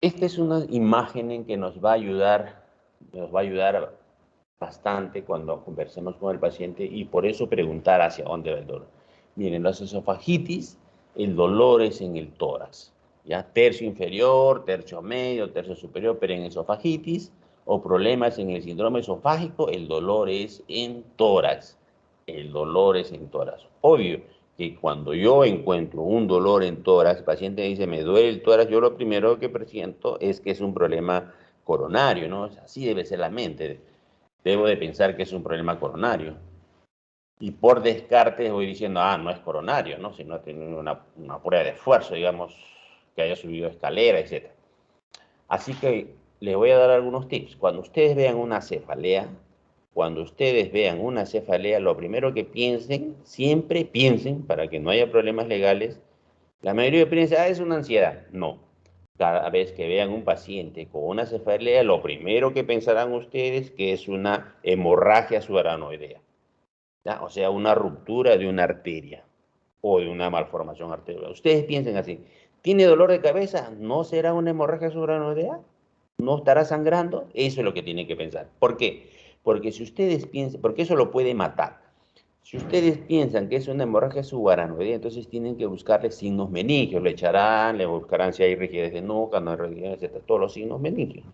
Esta es una imagen en que nos va a ayudar bastante cuando conversemos con el paciente y por eso preguntar hacia dónde va el dolor. Miren, las esofagitis, el dolor es en el tórax, ¿ya? Tercio inferior, tercio medio, tercio superior, pero en esofagitis o problemas en el síndrome esofágico, el dolor es en tórax. El dolor es en tórax. Obvio que cuando yo encuentro un dolor en tórax, el paciente dice, me duele el tórax, yo lo primero que presiento es que es un problema coronario, ¿no? Así debe ser la mente. Debo de pensar que es un problema coronario. Y por descarte voy diciendo, no es coronario, ¿no? Si no ha tenido una prueba de esfuerzo, digamos, que haya subido escalera, etc. Así que les voy a dar algunos tips. Cuando ustedes vean una cefalea, lo primero que piensen, siempre piensen, para que no haya problemas legales, la mayoría piensa, es una ansiedad. No. Cada vez que vean un paciente con una cefalea, lo primero que pensarán ustedes que es una hemorragia subaranoidea, ¿ya? O sea, una ruptura de una arteria o de una malformación arterial. Ustedes piensen así. ¿Tiene dolor de cabeza? ¿No será una hemorragia subaranoidea? ¿No estará sangrando? Eso es lo que tienen que pensar. ¿Por qué? Porque si ustedes piensan, porque eso lo puede matar. Si ustedes piensan que es una hemorragia subaranoidea, entonces tienen que buscarle signos meningios. Le echarán, le buscarán si hay rigidez de nuca, no hay rigidez, etc. Todos los signos meningios.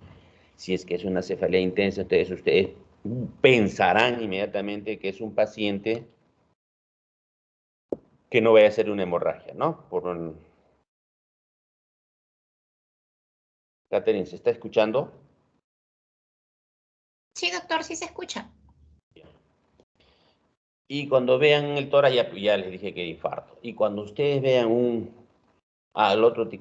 Si es que es una cefalea intensa, ustedes pensarán inmediatamente que es un paciente que no vaya a ser una hemorragia, ¿no? Catherine, ¿se está escuchando? Sí, doctor, sí se escucha. Y cuando vean el tórax, ya les dije que era infarto. Y cuando ustedes vean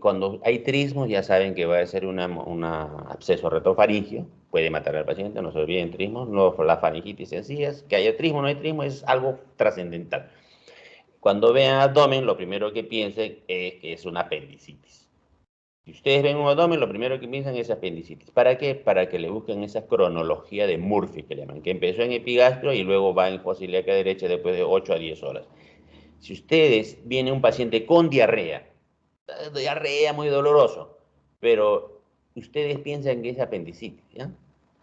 cuando hay trismos, ya saben que va a ser una absceso retrofaringio, puede matar al paciente, no se olviden trismos, no la faringitis sencillas, que haya trismo o no hay trismo es algo trascendental. Cuando vean abdomen, lo primero que piensen es que es una apendicitis. Si ustedes ven un abdomen, lo primero que piensan es apendicitis. ¿Para qué? Para que le busquen esa cronología de Murphy, que le llaman, que empezó en epigastrio y luego va en fosa ilíaca derecha después de 8 a 10 horas. Si ustedes viene un paciente con diarrea muy doloroso, pero ustedes piensan que es apendicitis, ¿ya?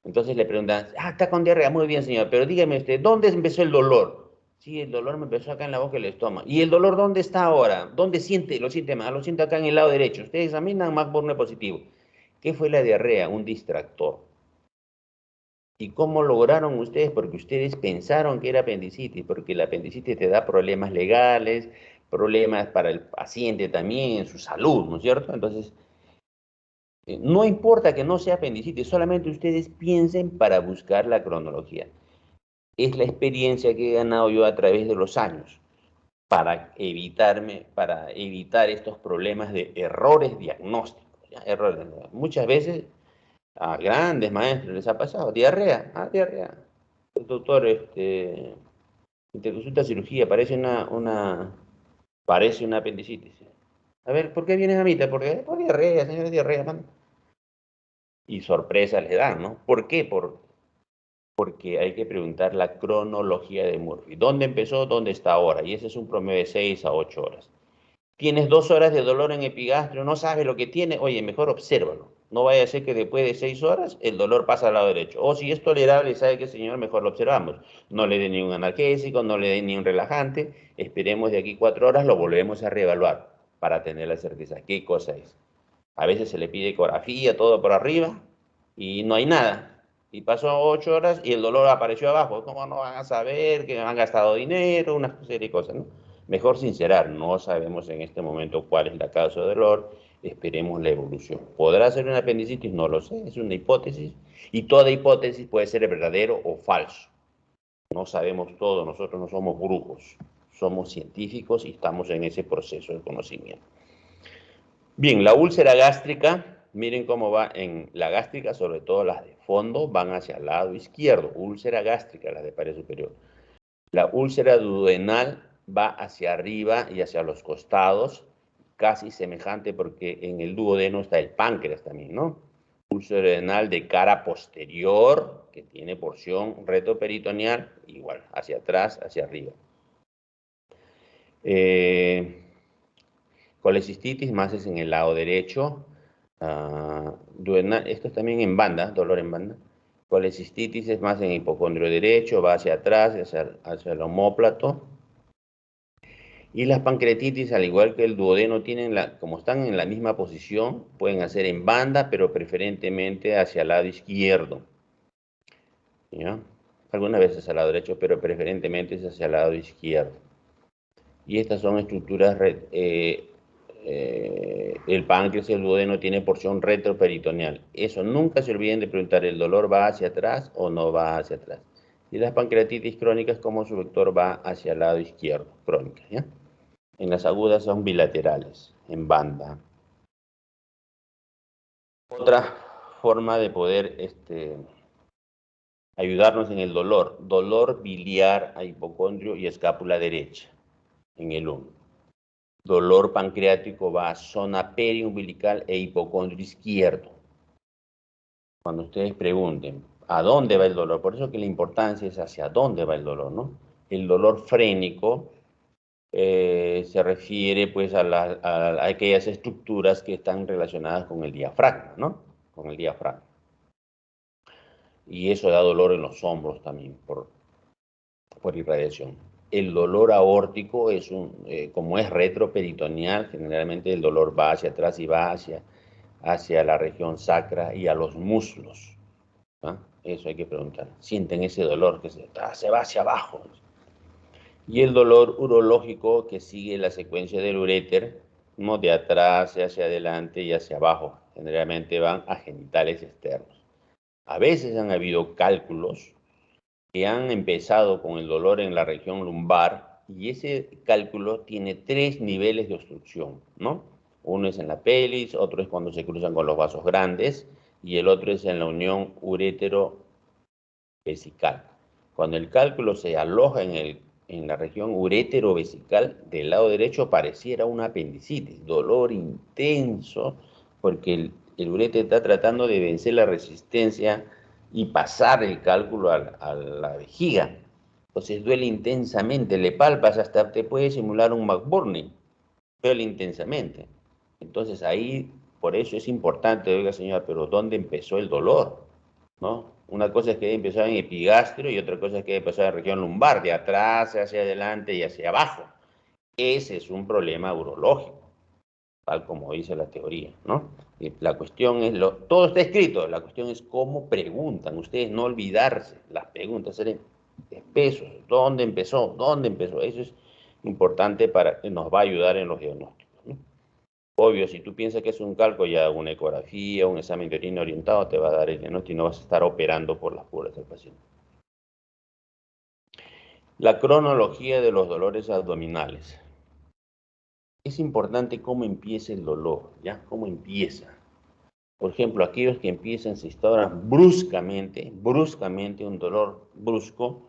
Entonces le preguntan, está con diarrea, muy bien señor, pero dígame usted, ¿dónde empezó el dolor? Sí, el dolor me empezó acá en la boca y el estómago. ¿Y el dolor dónde está ahora? ¿Dónde siente? Lo siente más, lo siente acá en el lado derecho. Ustedes examinan más por positivo. ¿Qué fue la diarrea? Un distractor. ¿Y cómo lograron ustedes? Porque ustedes pensaron que era apendicitis, porque la apendicitis te da problemas legales, problemas para el paciente también, en su salud, ¿no es cierto? Entonces, no importa que no sea apendicitis, solamente ustedes piensen para buscar la cronología. Es la experiencia que he ganado yo a través de los años para evitar estos problemas de errores diagnósticos, ¿ya? Errores. Muchas veces a grandes maestros les ha pasado, diarrea, diarrea. Doctor, interconsulta cirugía, parece una apendicitis. A ver, ¿por qué vienes a mitad? Por diarrea, señor, diarrea, man. Y sorpresa les dan, ¿no? ¿Por qué? Porque hay que preguntar la cronología de Murphy. ¿Dónde empezó? ¿Dónde está ahora? Y ese es un promedio de 6 a 8 horas. Tienes 2 horas de dolor en epigastrio, no sabes lo que tiene, oye, mejor obsérvalo. No vaya a ser que después de 6 horas el dolor pasa al lado derecho. O si es tolerable, sabe que señor, mejor lo observamos. No le dé ni un analgésico, no le dé ni un relajante. Esperemos de aquí 4 horas, lo volvemos a reevaluar para tener la certeza. ¿Qué cosa es? A veces se le pide ecografía, todo por arriba, y no hay nada. Y pasó 8 horas y el dolor apareció abajo. ¿Cómo no van a saber que han gastado dinero? Una serie de cosas, ¿no? Mejor sincerar, no sabemos en este momento cuál es la causa del dolor, esperemos la evolución. ¿Podrá ser una apendicitis? No lo sé, es una hipótesis, y toda hipótesis puede ser verdadero o falso. No sabemos todo, nosotros no somos brujos, somos científicos y estamos en ese proceso de conocimiento. Bien, la úlcera gástrica, miren cómo va en la gástrica, sobre todo las de fondo, van hacia el lado izquierdo, úlcera gástrica, las de pared superior. La úlcera duodenal va hacia arriba y hacia los costados, casi semejante porque en el duodeno está el páncreas también, ¿no? Úlcera duodenal de cara posterior, que tiene porción retroperitoneal, igual, hacia atrás, hacia arriba. Colecistitis más es en el lado derecho. Esto es también en banda, dolor en banda. Colecistitis es más en hipocondrio derecho, va hacia atrás, hacia el omóplato. Y las pancreatitis, al igual que el duodeno, como están en la misma posición, pueden hacer en banda, pero preferentemente hacia el lado izquierdo. ¿Ya? Algunas veces al lado derecho, pero preferentemente es hacia el lado izquierdo. Y estas son estructuras, el páncreas y el duodeno tiene porción retroperitoneal. Eso nunca se olviden de preguntar, ¿el dolor va hacia atrás o no va hacia atrás? Y las pancreatitis crónicas, como su vector va hacia el lado izquierdo, crónica, ¿ya? En las agudas son bilaterales, en banda. Otra forma de poder ayudarnos en el dolor biliar a hipocondrio y escápula derecha, en el 1. Dolor pancreático va a zona periumbilical e hipocondrio izquierdo. Cuando ustedes pregunten, ¿a dónde va el dolor? Por eso que la importancia es hacia dónde va el dolor, ¿no? El dolor frénico se refiere pues a aquellas estructuras que están relacionadas con el diafragma, ¿no? Con el diafragma. Y eso da dolor en los hombros también por irradiación. El dolor aórtico es como es retroperitoneal, generalmente el dolor va hacia atrás y va hacia la región sacra y a los muslos. ¿Ah? Eso hay que preguntar. Sienten ese dolor que se va hacia abajo. Y el dolor urológico que sigue la secuencia del uréter, ¿no? De atrás hacia adelante y hacia abajo. Generalmente van a genitales externos. A veces han habido cálculos que han empezado con el dolor en la región lumbar y ese cálculo tiene 3 niveles de obstrucción, ¿no? Uno es en la pelvis, otro es cuando se cruzan con los vasos grandes y el otro es en la unión urétero-vesical. Cuando el cálculo se aloja en la región urétero-vesical del lado derecho pareciera una apendicitis, dolor intenso porque el uréter está tratando de vencer la resistencia y pasar el cálculo a la vejiga. Entonces duele intensamente, le palpas, hasta te puede simular un McBurney, duele intensamente. Entonces ahí, por eso es importante, oiga señora, pero ¿dónde empezó el dolor? ¿No? Una cosa es que empezó en epigastrio y otra cosa es que empezó en la región lumbar, de atrás hacia adelante y hacia abajo. Ese es un problema urológico, tal como dice la teoría, ¿no? Y la cuestión es, todo está escrito, la cuestión es cómo preguntan, ustedes no olvidarse, las preguntas ser espesos, ¿dónde empezó? ¿Dónde empezó? Eso es importante nos va a ayudar en los diagnósticos, ¿no? Obvio, si tú piensas que es un calco, ya una ecografía, un examen de orina orientado te va a dar el diagnóstico y no vas a estar operando por las puras del paciente. La cronología de los dolores abdominales. Es importante cómo empieza el dolor, ¿ya? Cómo empieza. Por ejemplo, aquellos que empiezan, se instauran bruscamente un dolor brusco,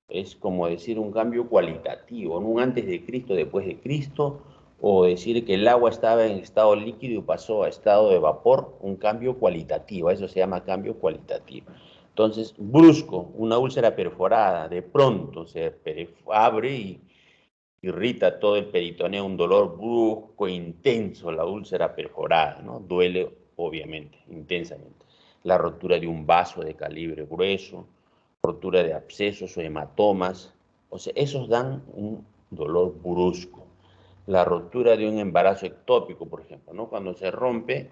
es como decir un cambio cualitativo, ¿no? Un antes de Cristo, después de Cristo, o decir que el agua estaba en estado líquido y pasó a estado de vapor, un cambio cualitativo, eso se llama cambio cualitativo. Entonces, brusco, una úlcera perforada, de pronto se abre y irrita todo el peritoneo, un dolor brusco, intenso, la úlcera perforada, ¿no? Duele, obviamente, intensamente. La rotura de un vaso de calibre grueso, rotura de abscesos o hematomas, o sea, esos dan un dolor brusco. La rotura de un embarazo ectópico, por ejemplo, ¿no? Cuando se rompe,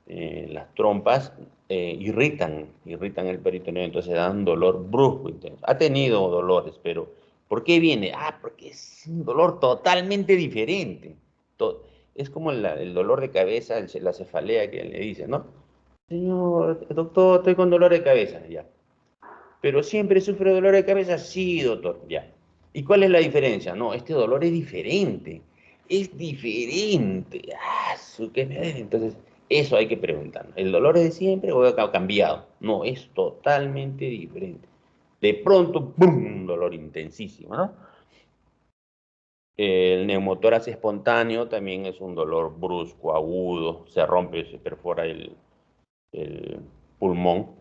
las trompas irritan el peritoneo, entonces dan dolor brusco, intenso. Ha tenido dolores, pero ¿por qué viene? Ah, porque es un dolor totalmente diferente. Es como el dolor de cabeza, la cefalea que le dice, ¿no? Señor, doctor, estoy con dolor de cabeza, ya. ¿Pero siempre sufre dolor de cabeza? Sí, doctor, ya. ¿Y cuál es la diferencia? No, este dolor es diferente. Es diferente. Ah, entonces, eso hay que preguntar. ¿El dolor es de siempre o ha cambiado? No, es totalmente diferente. De pronto, ¡pum! Un dolor intensísimo, ¿no? El neumotórax espontáneo también es un dolor brusco, agudo, se rompe, se perfora el pulmón.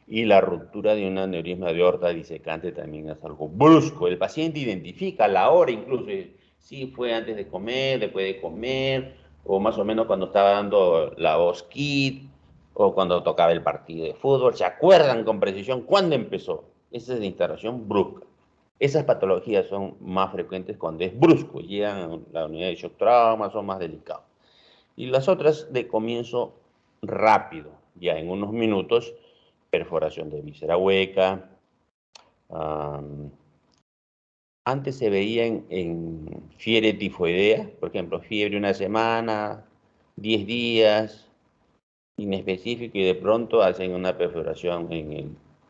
Y la ruptura de un aneurisma de aorta disecante también es algo brusco. El paciente identifica la hora incluso, si fue antes de comer, después de comer, o más o menos cuando estaba dando la voz kit, o cuando tocaba el partido de fútbol. ¿Se acuerdan con precisión cuándo empezó? Esa es la instalación brusca. Esas patologías son más frecuentes cuando es brusco, llegan a la unidad de shock trauma, son más delicados. Y las otras de comienzo rápido, ya en unos minutos, perforación de víscera hueca. Antes se veía en fiebre tifoidea, por ejemplo, fiebre una semana, 10 días, inespecífico, y de pronto hacen una perforación en el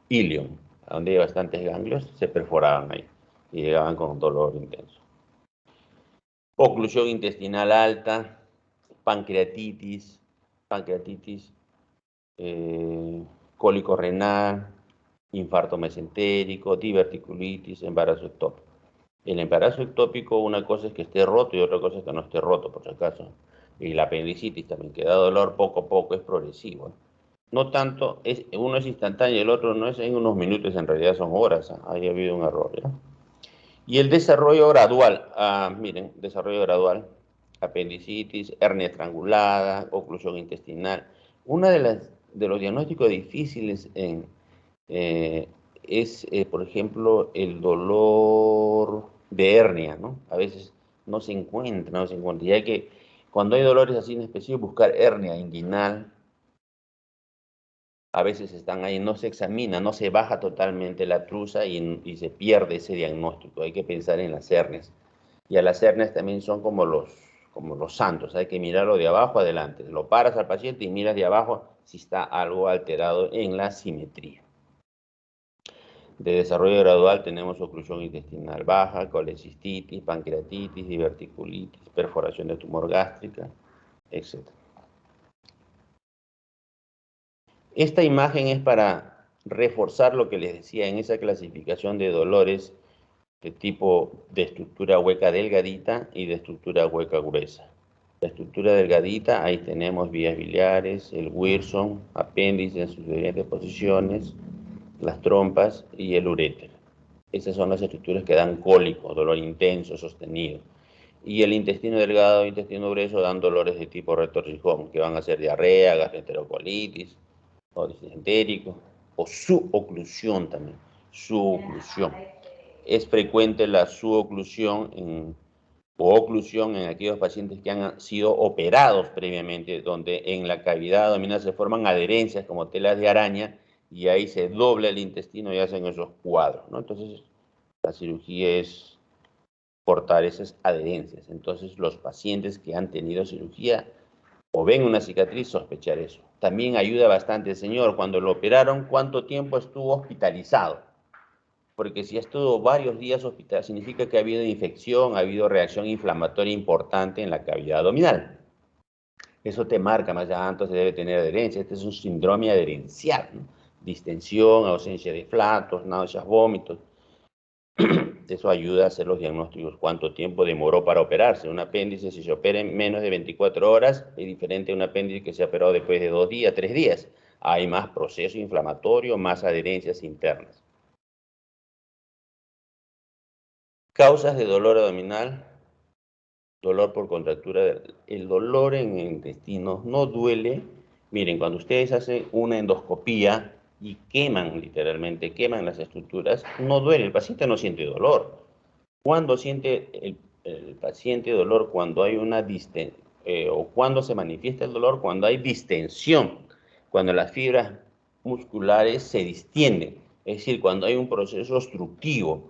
ilion, donde hay bastantes ganglios, se perforaban ahí y llegaban con dolor intenso. Oclusión intestinal alta, pancreatitis, cólico renal, infarto mesentérico, diverticulitis, embarazo ectópico. El embarazo ectópico, una cosa es que esté roto y otra cosa es que no esté roto, por si acaso. Y la apendicitis también, que da dolor poco a poco, es progresivo. No tanto, uno es instantáneo y el otro no es en unos minutos, en realidad son horas. Ahí ha habido un error, ¿ya? Y el desarrollo gradual, miren, desarrollo gradual, apendicitis, hernia estrangulada, oclusión intestinal. Una de los diagnósticos difíciles es, por ejemplo, el dolor de hernia, ¿no? A veces no se encuentra, ya que cuando hay dolores así en específico, buscar hernia inguinal, a veces están ahí, no se examina, no se baja totalmente la truza y se pierde ese diagnóstico. Hay que pensar en las hernias. Y a las hernias también son como los santos, hay que mirarlo de abajo adelante. Lo paras al paciente y miras de abajo si está algo alterado en la simetría. De desarrollo gradual tenemos oclusión intestinal baja, colecistitis, pancreatitis, diverticulitis, perforación de tumor gástrica, etc. Esta imagen es para reforzar lo que les decía en esa clasificación de dolores de tipo de estructura hueca delgadita y de estructura hueca gruesa. La estructura delgadita, ahí tenemos vías biliares, el Wilson, apéndice en sus diferentes posiciones, las trompas y el uréter. Esas son las estructuras que dan cólico, dolor intenso, sostenido. Y el intestino delgado e intestino grueso dan dolores de tipo retorcijón, que van a ser diarrea, gastroenterocolitis, o disentérico, o suboclusión también, suboclusión. Es frecuente la suboclusión o oclusión en aquellos pacientes que han sido operados previamente, donde en la cavidad abdominal se forman adherencias como telas de araña y ahí se dobla el intestino y hacen esos cuadros, ¿no? Entonces, la cirugía es cortar esas adherencias. Entonces, los pacientes que han tenido cirugía o ven una cicatriz, sospechar eso. También ayuda bastante, señor, cuando lo operaron, ¿cuánto tiempo estuvo hospitalizado? Porque si estuvo varios días hospitalizado, significa que ha habido infección, ha habido reacción inflamatoria importante en la cavidad abdominal. Eso te marca, más allá, entonces debe tener adherencia. Este es un síndrome adherencial, ¿no? Distensión, ausencia de flatos, náuseas, vómitos. Eso ayuda a hacer los diagnósticos. ¿Cuánto tiempo demoró para operarse? Un apéndice, si se opera en menos de 24 horas, es diferente a un apéndice que se ha operado después de 2 días, 3 días. Hay más proceso inflamatorio, más adherencias internas. Causas de dolor abdominal, dolor por contractura. El dolor en el intestino no duele. Miren, cuando ustedes hacen una endoscopía y queman, literalmente, queman las estructuras, no duele, el paciente no siente dolor. ¿Cuándo siente el paciente dolor? Cuando hay una distensión, o cuando se manifiesta el dolor, cuando hay distensión, cuando las fibras musculares se distienden, es decir, cuando hay un proceso obstructivo,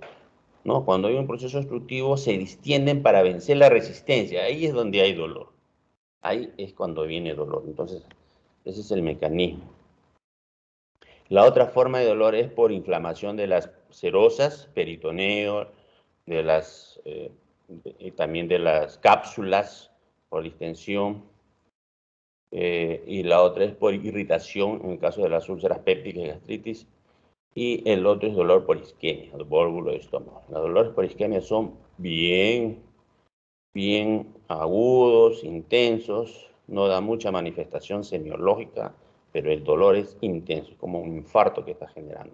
¿no? Cuando hay un proceso obstructivo se distienden para vencer la resistencia, ahí es donde hay dolor, ahí es cuando viene dolor, entonces ese es el mecanismo. La otra forma de dolor es por inflamación de las serosas, peritoneo, de las, también de las cápsulas por distensión, y la otra es por irritación en el caso de las úlceras pépticas y gastritis, y el otro es dolor por isquemia, el válvulo de estómago. Los dolores por isquemia son bien agudos, intensos, no da mucha manifestación semiológica, pero el dolor es intenso, como un infarto que está generando.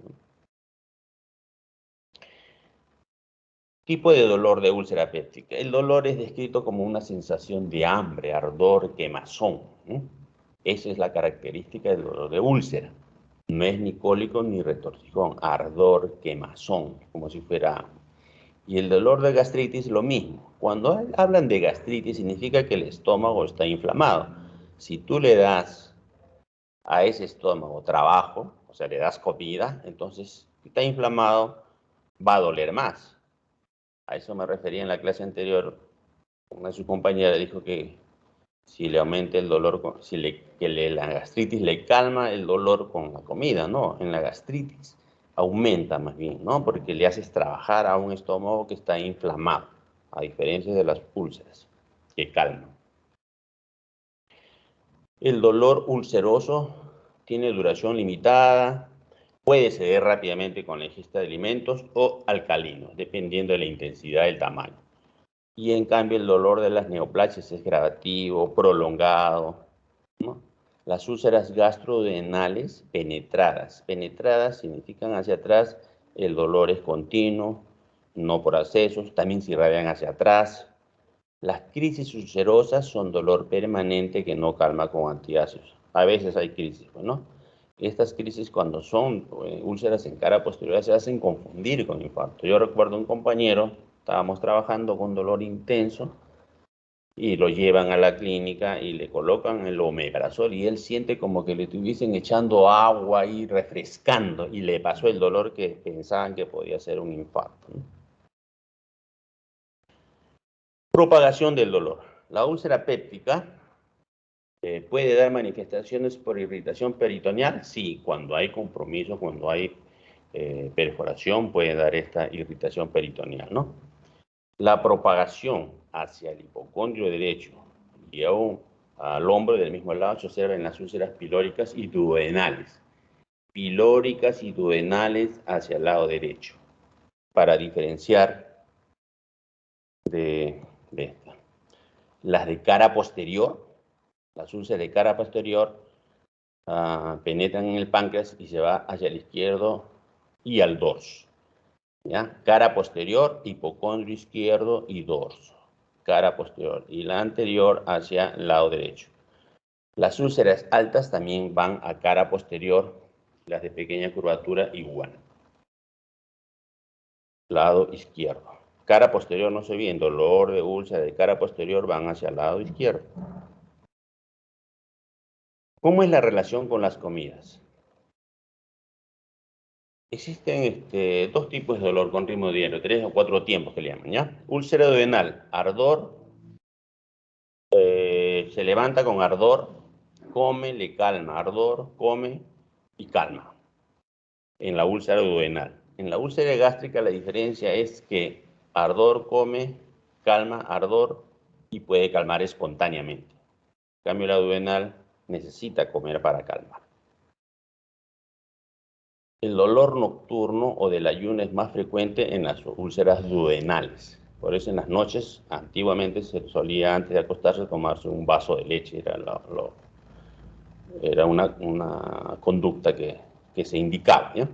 Tipo de dolor de úlcera péptica. El dolor es descrito como una sensación de hambre, ardor, quemazón. Esa es la característica del dolor de úlcera. No es ni cólico ni retorcijón, ardor, quemazón, como si fuera hambre. Y el dolor de gastritis lo mismo. Cuando hablan de gastritis significa que el estómago está inflamado. Si tú le das a ese estómago trabajo, o sea, le das comida, entonces si está inflamado, va a doler más. A eso me refería en la clase anterior. Una de sus compañeras dijo que si le aumenta el dolor, la gastritis le calma el dolor con la comida, no, en la gastritis aumenta más bien, ¿no? Porque le haces trabajar a un estómago que está inflamado, a diferencia de las úlceras, que calman. El dolor ulceroso tiene duración limitada, puede ceder rápidamente con la ingesta de alimentos o alcalinos, dependiendo de la intensidad del tamaño. Y en cambio el dolor de las neoplasias es gradativo, prolongado, ¿no? Las úlceras gastrodenales penetradas. Penetradas significan hacia atrás, el dolor es continuo, no por accesos, también se irradian hacia atrás. Las crisis ulcerosas son dolor permanente que no calma con antiácidos. A veces hay crisis, ¿no? Estas crisis cuando son úlceras en cara posterior se hacen confundir con infarto. Yo recuerdo un compañero, estábamos trabajando con dolor intenso y lo llevan a la clínica y le colocan el omeprazol y él siente como que le estuviesen echando agua y refrescando y le pasó el dolor que pensaban que podía ser un infarto, ¿no? Propagación del dolor. La úlcera péptica puede dar manifestaciones por irritación peritoneal. Sí, cuando hay compromiso, cuando hay perforación, puede dar esta irritación peritoneal, ¿no? La propagación hacia el hipocondrio derecho y aún al hombro del mismo lado se observa en las úlceras pilóricas y duodenales. Pilóricas y duodenales hacia el lado derecho, para diferenciar de esta. Las de cara posterior, las úlceras de cara posterior penetran en el páncreas y se va hacia el izquierdo y al dorso. ¿Ya? Cara posterior, hipocondrio izquierdo y dorso. Cara posterior y la anterior hacia el lado derecho. Las úlceras altas también van a cara posterior, las de pequeña curvatura igual. Lado izquierdo. Cara posterior no se ve, dolor de úlcera de cara posterior van hacia el lado izquierdo. ¿Cómo es la relación con las comidas? Existen dos tipos de dolor con ritmo diario, 3 o 4 tiempos que le llaman, ¿ya? Úlcera duodenal, ardor, se levanta con ardor, come, le calma, ardor, come y calma. En la úlcera duodenal. En la úlcera gástrica la diferencia es que ardor, come, calma, ardor y puede calmar espontáneamente. En cambio la duodenal necesita comer para calmar. El dolor nocturno o del ayuno es más frecuente en las úlceras duodenales. Por eso en las noches, antiguamente se solía antes de acostarse tomarse un vaso de leche. Era una conducta que se indicaba, ¿ya?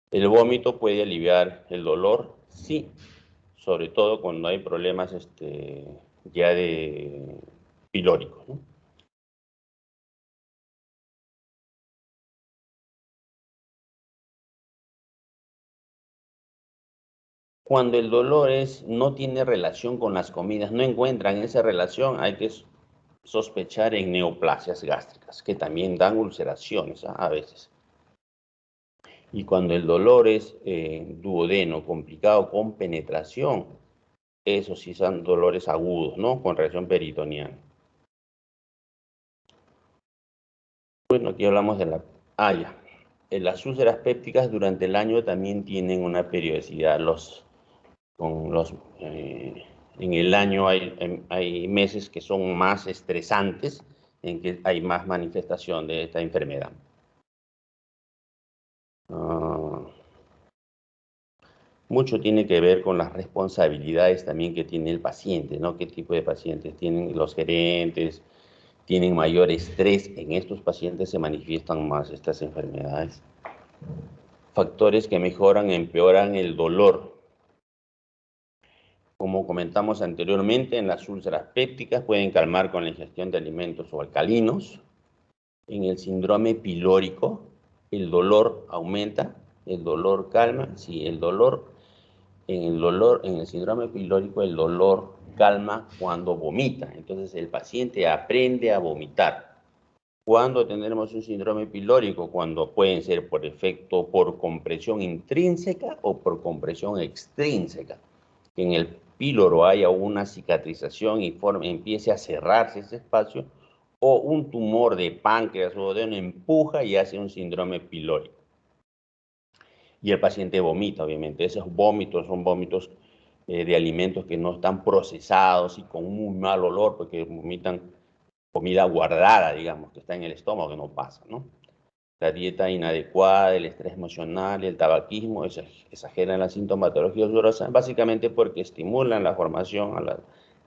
El vómito puede aliviar el dolor, sí, sobre todo cuando hay problemas ya de pilóricos, ¿no? Cuando el dolor no tiene relación con las comidas, no encuentran esa relación, hay que sospechar en neoplasias gástricas, que también dan ulceraciones a veces. Y cuando el dolor es duodeno, complicado, con penetración, esos sí son dolores agudos, ¿no? Con reacción peritoneal. Bueno, aquí hablamos de la... ya. Las úlceras pépticas durante el año también tienen una periodicidad. En el año hay meses que son más estresantes, en que hay más manifestación de esta enfermedad. Mucho tiene que ver con las responsabilidades también que tiene el paciente, ¿no? ¿Qué tipo de pacientes tienen los gerentes? ¿Tienen mayor estrés? En estos pacientes se manifiestan más estas enfermedades. Factores que mejoran, empeoran el dolor. Como comentamos anteriormente, en las úlceras pépticas pueden calmar con la ingestión de alimentos o alcalinos. En el síndrome pilórico, el dolor aumenta, el dolor calma. Sí, en el síndrome pilórico, el dolor calma cuando vomita. Entonces, el paciente aprende a vomitar. ¿Cuándo tendremos un síndrome pilórico? Cuando pueden ser por efecto por compresión intrínseca o por compresión extrínseca. Que en el píloro haya una cicatrización y empiece a cerrarse ese espacio, o un tumor de páncreas o de duodeno empuja y hace un síndrome pilórico. Y el paciente vomita, obviamente. Esos vómitos son vómitos de alimentos que no están procesados y con un muy mal olor, porque vomitan comida guardada, digamos, que está en el estómago, que no pasa, ¿no? La dieta inadecuada, el estrés emocional, el tabaquismo, exageran la sintomatología dolorosa, básicamente porque estimulan la formación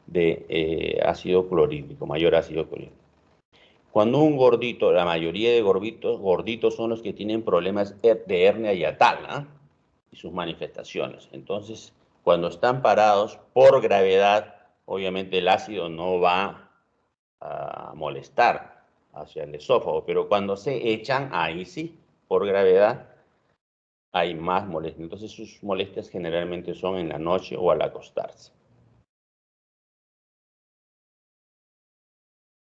de ácido clorhídrico, mayor ácido clorhídrico. Cuando un gordito, la mayoría de gorditos son los que tienen problemas de hernia hiatal, ¿eh? Y sus manifestaciones. Entonces, cuando están parados por gravedad, obviamente el ácido no va a molestar hacia el esófago, pero cuando se echan, ahí sí, por gravedad, hay más molestias. Entonces sus molestias generalmente son en la noche o al acostarse.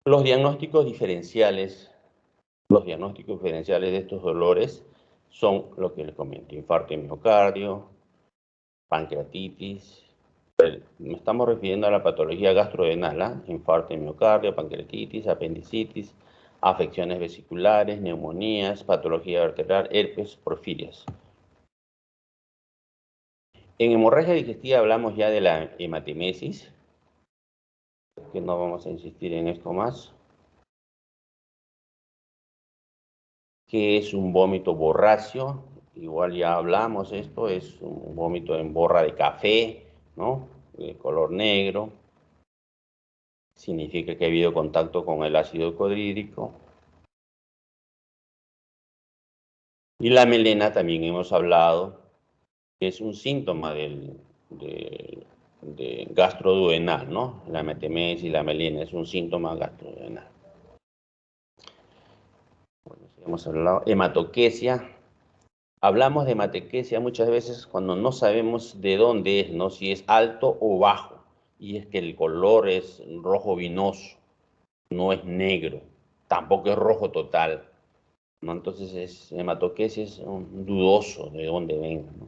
Los diagnósticos diferenciales, de estos dolores son lo que les comento: infarto de miocardio, pancreatitis. Me estamos refiriendo a la patología gastrodenal, ¿eh? Infarto de miocardio, pancreatitis, apendicitis, afecciones vesiculares, neumonías, patología arterial, herpes, porfirias. En hemorragia digestiva hablamos ya de la hematemesis, que no vamos a insistir en esto más, que es un vómito borráceo. Igual ya hablamos, esto es un vómito en borra de café, ¿no? De color negro. Significa que ha habido contacto con el ácido clorhídrico. Y la melena también hemos hablado, que es un síntoma de gastroduodenal, ¿no? La hematemesis y la melena es un síntoma gastroduodenal. Bueno, hemos hablado hematoquesia. Hablamos de hematoquesia muchas veces cuando no sabemos de dónde es, ¿no? Si es alto o bajo. Y es que el color es rojo vinoso, no es negro, tampoco es rojo total, ¿no? Entonces hematoquesia es dudoso de dónde venga, ¿no?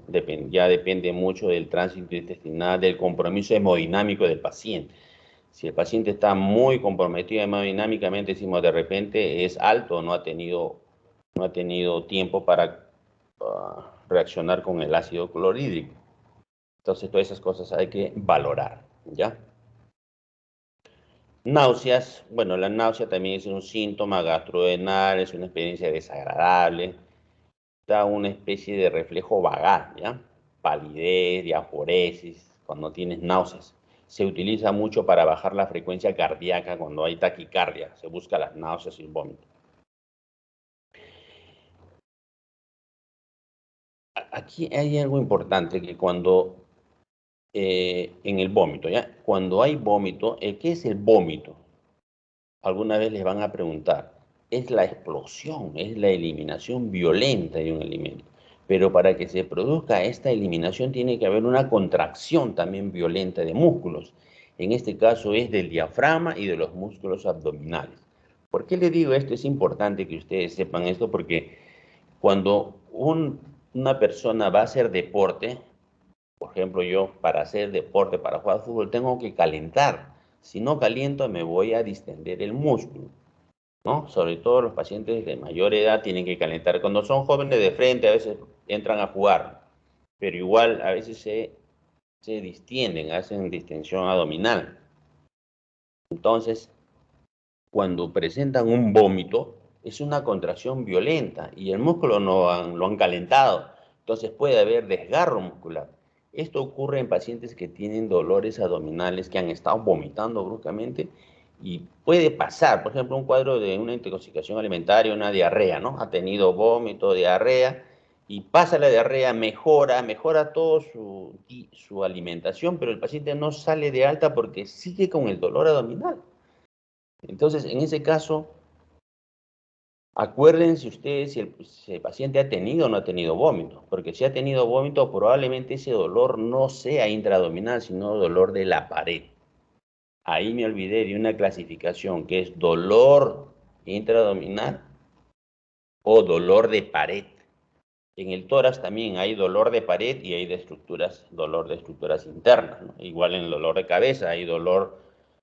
Ya depende mucho del tránsito intestinal, del compromiso hemodinámico del paciente. Si el paciente está muy comprometido hemodinámicamente, decimos de repente es alto, no ha tenido tiempo para reaccionar con el ácido clorhídrico. Entonces todas esas cosas hay que valorar, ¿ya? Náuseas, bueno, la náusea también es un síntoma gastrodenal, es una experiencia desagradable, da una especie de reflejo vagal, ¿ya? Palidez, diaforesis, cuando tienes náuseas. Se utiliza mucho para bajar la frecuencia cardíaca cuando hay taquicardia, se busca las náuseas y el vómito. Aquí hay algo importante, que cuando en el vómito, ¿ya? Cuando hay vómito, ¿qué es el vómito? Alguna vez les van a preguntar. Es la explosión, es la eliminación violenta de un alimento. Pero para que se produzca esta eliminación tiene que haber una contracción también violenta de músculos. En este caso es del diafragma y de los músculos abdominales. ¿Por qué les digo esto? Es importante que ustedes sepan esto, porque cuando una persona va a hacer deporte, por ejemplo, yo para hacer deporte, para jugar fútbol, tengo que calentar. Si no caliento, me voy a distender el músculo, ¿no? Sobre todo los pacientes de mayor edad tienen que calentar. Cuando son jóvenes de frente, a veces entran a jugar, pero igual a veces se distienden, hacen distensión abdominal. Entonces, cuando presentan un vómito, es una contracción violenta y el músculo lo han calentado. Entonces puede haber desgarro muscular. Esto ocurre en pacientes que tienen dolores abdominales, que han estado vomitando bruscamente, y puede pasar, por ejemplo, un cuadro de una intoxicación alimentaria, una diarrea, ¿no? Ha tenido vómito, diarrea, y pasa la diarrea, mejora todo su alimentación, pero el paciente no sale de alta porque sigue con el dolor abdominal. Entonces, en ese caso, acuérdense ustedes si el paciente ha tenido o no ha tenido vómito, porque si ha tenido vómito, probablemente ese dolor no sea intraabdominal, sino dolor de la pared. Ahí me olvidé de una clasificación que es dolor intraabdominal o dolor de pared. En el tórax también hay dolor de pared y hay dolor de estructuras internas, ¿no? Igual en el dolor de cabeza hay dolor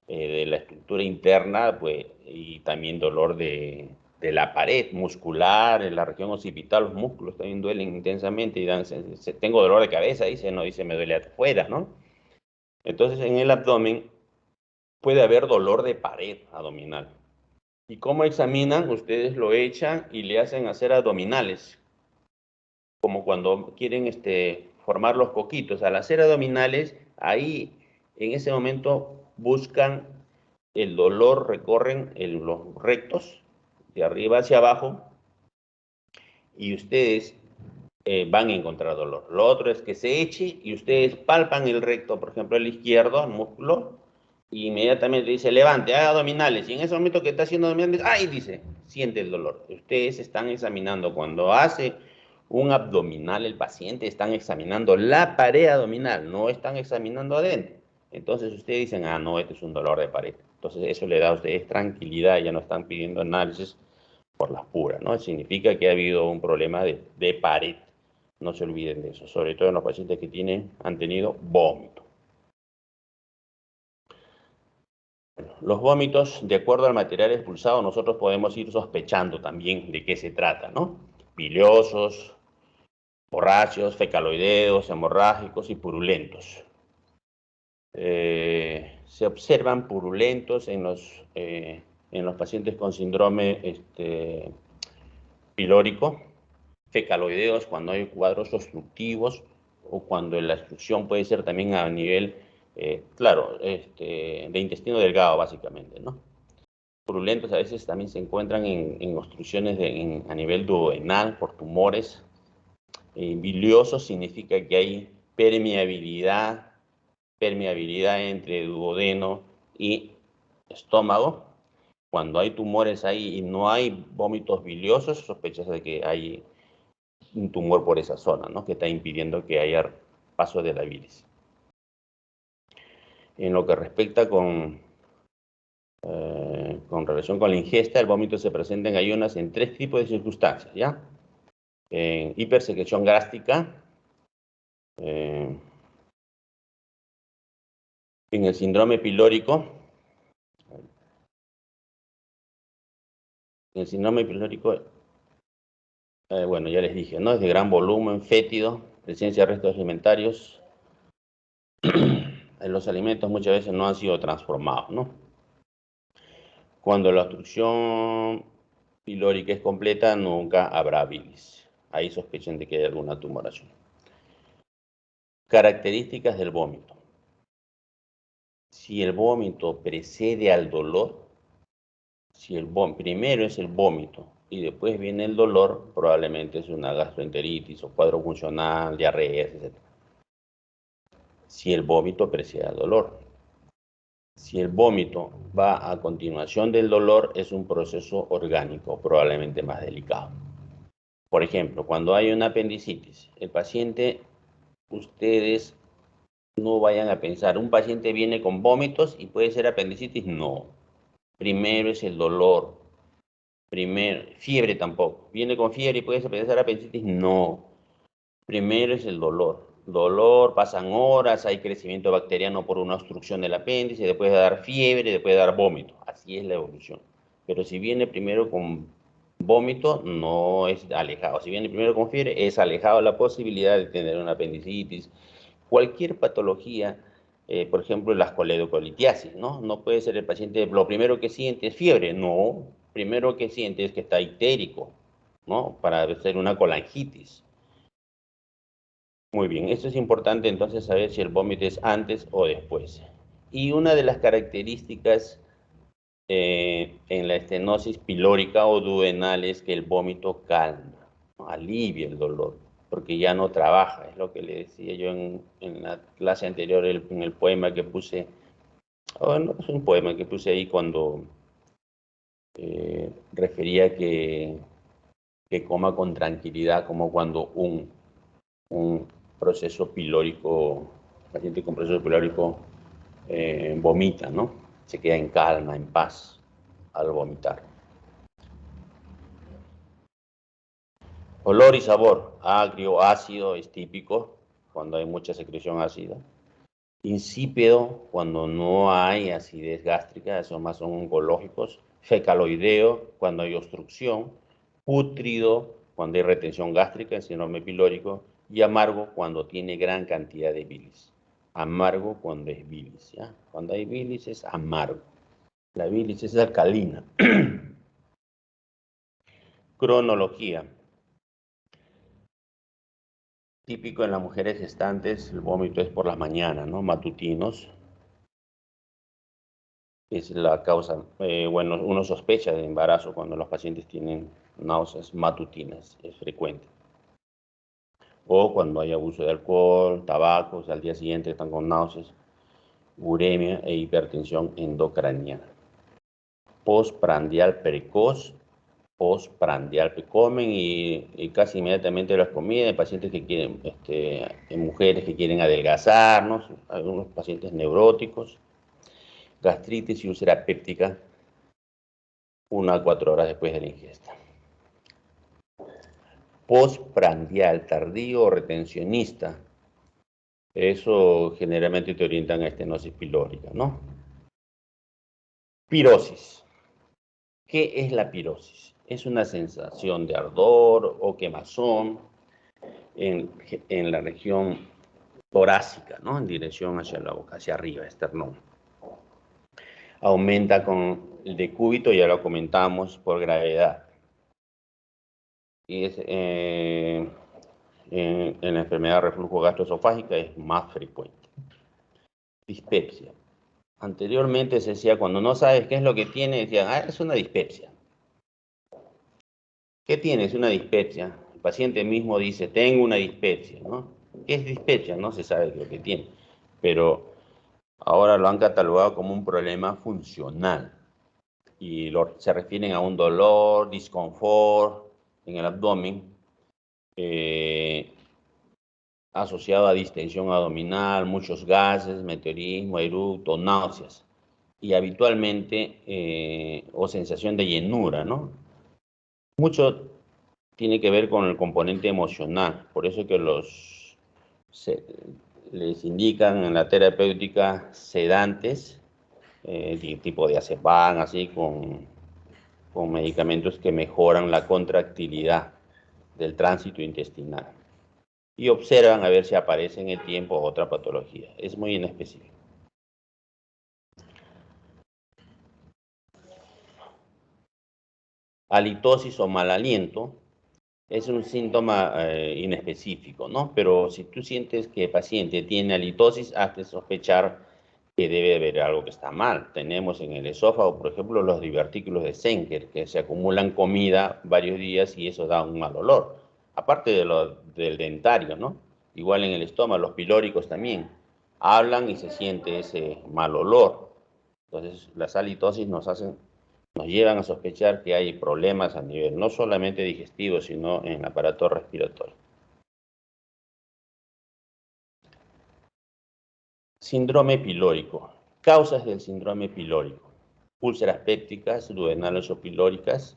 de la estructura interna, pues, y también dolor de la pared muscular, en la región occipital, los músculos también duelen intensamente y tengo dolor de cabeza, dice, no dice me duele afuera, ¿no? Entonces en el abdomen puede haber dolor de pared abdominal. ¿Y cómo examinan? Ustedes lo echan y le hacen hacer abdominales, como cuando quieren formar los coquitos. Al hacer abdominales, ahí en ese momento buscan el dolor, recorren los rectos de arriba hacia abajo y ustedes van a encontrar dolor. Lo otro es que se eche y ustedes palpan el recto, por ejemplo, el izquierdo, el músculo, y inmediatamente dice, levante, haga abdominales. Y en ese momento que está haciendo abdominales, ¡ay! Dice, siente el dolor. Ustedes están examinando, cuando hace un abdominal el paciente, están examinando la pared abdominal, no están examinando adentro. Entonces ustedes dicen, ah, no, este es un dolor de pared. Entonces eso le da a ustedes tranquilidad, ya no están pidiendo análisis por las puras, ¿no? Significa que ha habido un problema de pared. No se olviden de eso, sobre todo en los pacientes que han tenido vómito. Los vómitos, de acuerdo al material expulsado, nosotros podemos ir sospechando también de qué se trata, ¿no? Biliosos, borráceos, fecaloideos, hemorrágicos y purulentos. Se observan purulentos en los pacientes con síndrome pilórico, fecaloideos cuando hay cuadros obstructivos o cuando la obstrucción puede ser también a nivel, claro, de intestino delgado básicamente, ¿no? Purulentos a veces también se encuentran en obstrucciones a nivel duodenal por tumores. Bilioso significa que hay permeabilidad entre duodeno y estómago. Cuando hay tumores ahí y no hay vómitos biliosos, sospechas de que hay un tumor por esa zona, ¿no? Que está impidiendo que haya paso de la bilis. En lo que respecta con relación con la ingesta, el vómito se presenta en ayunas en 3 tipos de circunstancias, ¿ya? En hipersecreción gástrica, en el síndrome pilórico. En el síndrome pilórico, bueno, ya les dije, ¿no? Es de gran volumen, fétido, presencia de restos alimentarios. Los alimentos muchas veces no han sido transformados, ¿no? Cuando la obstrucción pilórica es completa, nunca habrá bilis. Ahí sospechen de que hay alguna tumoración. Características del vómito. Si el vómito precede al dolor, si primero es el vómito y después viene el dolor, probablemente es una gastroenteritis o cuadro funcional, diarrea, etc. Si el vómito precede al dolor. Si el vómito va a continuación del dolor, es un proceso orgánico, probablemente más delicado. Por ejemplo, cuando hay una apendicitis, el paciente, ustedes no vayan a pensar, un paciente viene con vómitos y puede ser apendicitis. No. Primero es el dolor. Primero, fiebre tampoco. Viene con fiebre y puede ser apendicitis. No. Primero es el dolor. Dolor, pasan horas, hay crecimiento bacteriano por una obstrucción del apéndice, después de dar fiebre, después de dar vómito. Así es la evolución. Pero si viene primero con vómito, no es alejado. Si viene primero con fiebre, es alejado la posibilidad de tener una apendicitis. Cualquier patología, por ejemplo, las coledocolitiasis, ¿no? No puede ser el paciente, lo primero que siente es fiebre. No, primero que siente es que está ictérico, ¿no? Para hacer una colangitis. Muy bien, esto es importante entonces saber si el vómito es antes o después. Y una de las características en la estenosis pilórica o duodenal es que el vómito calma, alivia el dolor. porque ya no trabaja. Es lo que le decía yo en la clase anterior, en el poema que puse. Bueno, es un poema que puse ahí cuando refería que coma con tranquilidad, como cuando un proceso pilórico, paciente con proceso pilórico vomita, ¿no? Se queda en calma, en paz al vomitar. Olor y sabor, agrio, ácido, es típico cuando hay mucha secreción ácida. Insípido, cuando no hay acidez gástrica, esos más son oncológicos. Fecaloideo, cuando hay obstrucción. Pútrido, cuando hay retención gástrica, el síndrome pilórico. Y amargo, cuando tiene gran cantidad de bilis. Amargo cuando es bilis, ¿ya? Cuando hay bilis es amargo. La bilis es alcalina. Cronología. Típico en las mujeres gestantes, el vómito es por las mañanas, ¿no? Matutinos. Es la causa, bueno, uno sospecha de embarazo cuando los pacientes tienen náuseas matutinas, es frecuente. O cuando hay abuso de alcohol, tabacos, al día siguiente están con náuseas, uremia e hipertensión endocraniana. Postprandial precoz, comen y casi inmediatamente las comidas, hay pacientes que quieren, mujeres que quieren adelgazar, ¿no? Algunos pacientes neuróticos, gastritis y úlcera péptica, 1 a 4 horas después de la ingesta. Postprandial tardío o retencionista, eso generalmente te orientan a estenosis pilórica, ¿no? Pirosis. ¿Qué es la pirosis? Es una sensación de ardor o quemazón en la región torácica, ¿no? En dirección hacia la boca, hacia arriba, esternón. Aumenta con el decúbito, ya lo comentamos, por gravedad. Y es, en la enfermedad de reflujo gastroesofágica es más frecuente. Dispepsia. Anteriormente se decía, cuando no sabes qué es lo que tiene, decían, es una dispepsia. ¿Qué tienes? Una dispepsia. El paciente mismo dice, tengo una dispepsia, ¿no? ¿Qué es dispepsia? No se sabe lo que tiene. Pero ahora lo han catalogado como un problema funcional. Y se refieren a un dolor, disconfort en el abdomen, asociado a distensión abdominal, muchos gases, meteorismo, eructo, náuseas. Y habitualmente, o sensación de llenura, ¿no? Mucho tiene que ver con el componente emocional, por eso que les indican en la terapéutica sedantes, tipo de azepam, así con medicamentos que mejoran la contractilidad del tránsito intestinal. Y observan a ver si aparece en el tiempo otra patología. Es muy inespecífico. Halitosis o mal aliento es un síntoma inespecífico, ¿no? Pero si tú sientes que el paciente tiene halitosis, hazte sospechar que debe haber algo que está mal. Tenemos en el esófago, por ejemplo, los divertículos de Zenker, que se acumulan comida varios días y eso da un mal olor. Aparte del dentario, ¿no? Igual en el estómago, los pilóricos también. Hablan y se siente ese mal olor. Entonces, las halitosis nos llevan a sospechar que hay problemas a nivel no solamente digestivo, sino en el aparato respiratorio. Síndrome pilórico. Causas del síndrome pilórico. Úlceras pépticas, duodenales o pilóricas.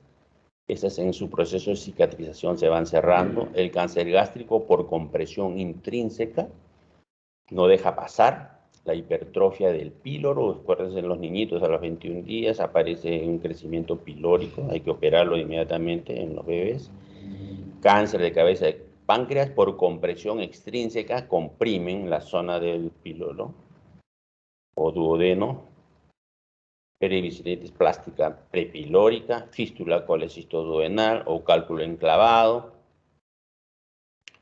Estas en su proceso de cicatrización se van cerrando. El cáncer gástrico por compresión intrínseca no deja pasar. La hipertrofia del píloro, acuérdense, en los niñitos a los 21 días aparece un crecimiento pilórico, hay que operarlo inmediatamente en los bebés. Cáncer de cabeza de páncreas por compresión extrínseca, comprimen la zona del píloro o duodeno. Perivisceritis plástica prepilórica, fístula colecistoduodenal o cálculo enclavado.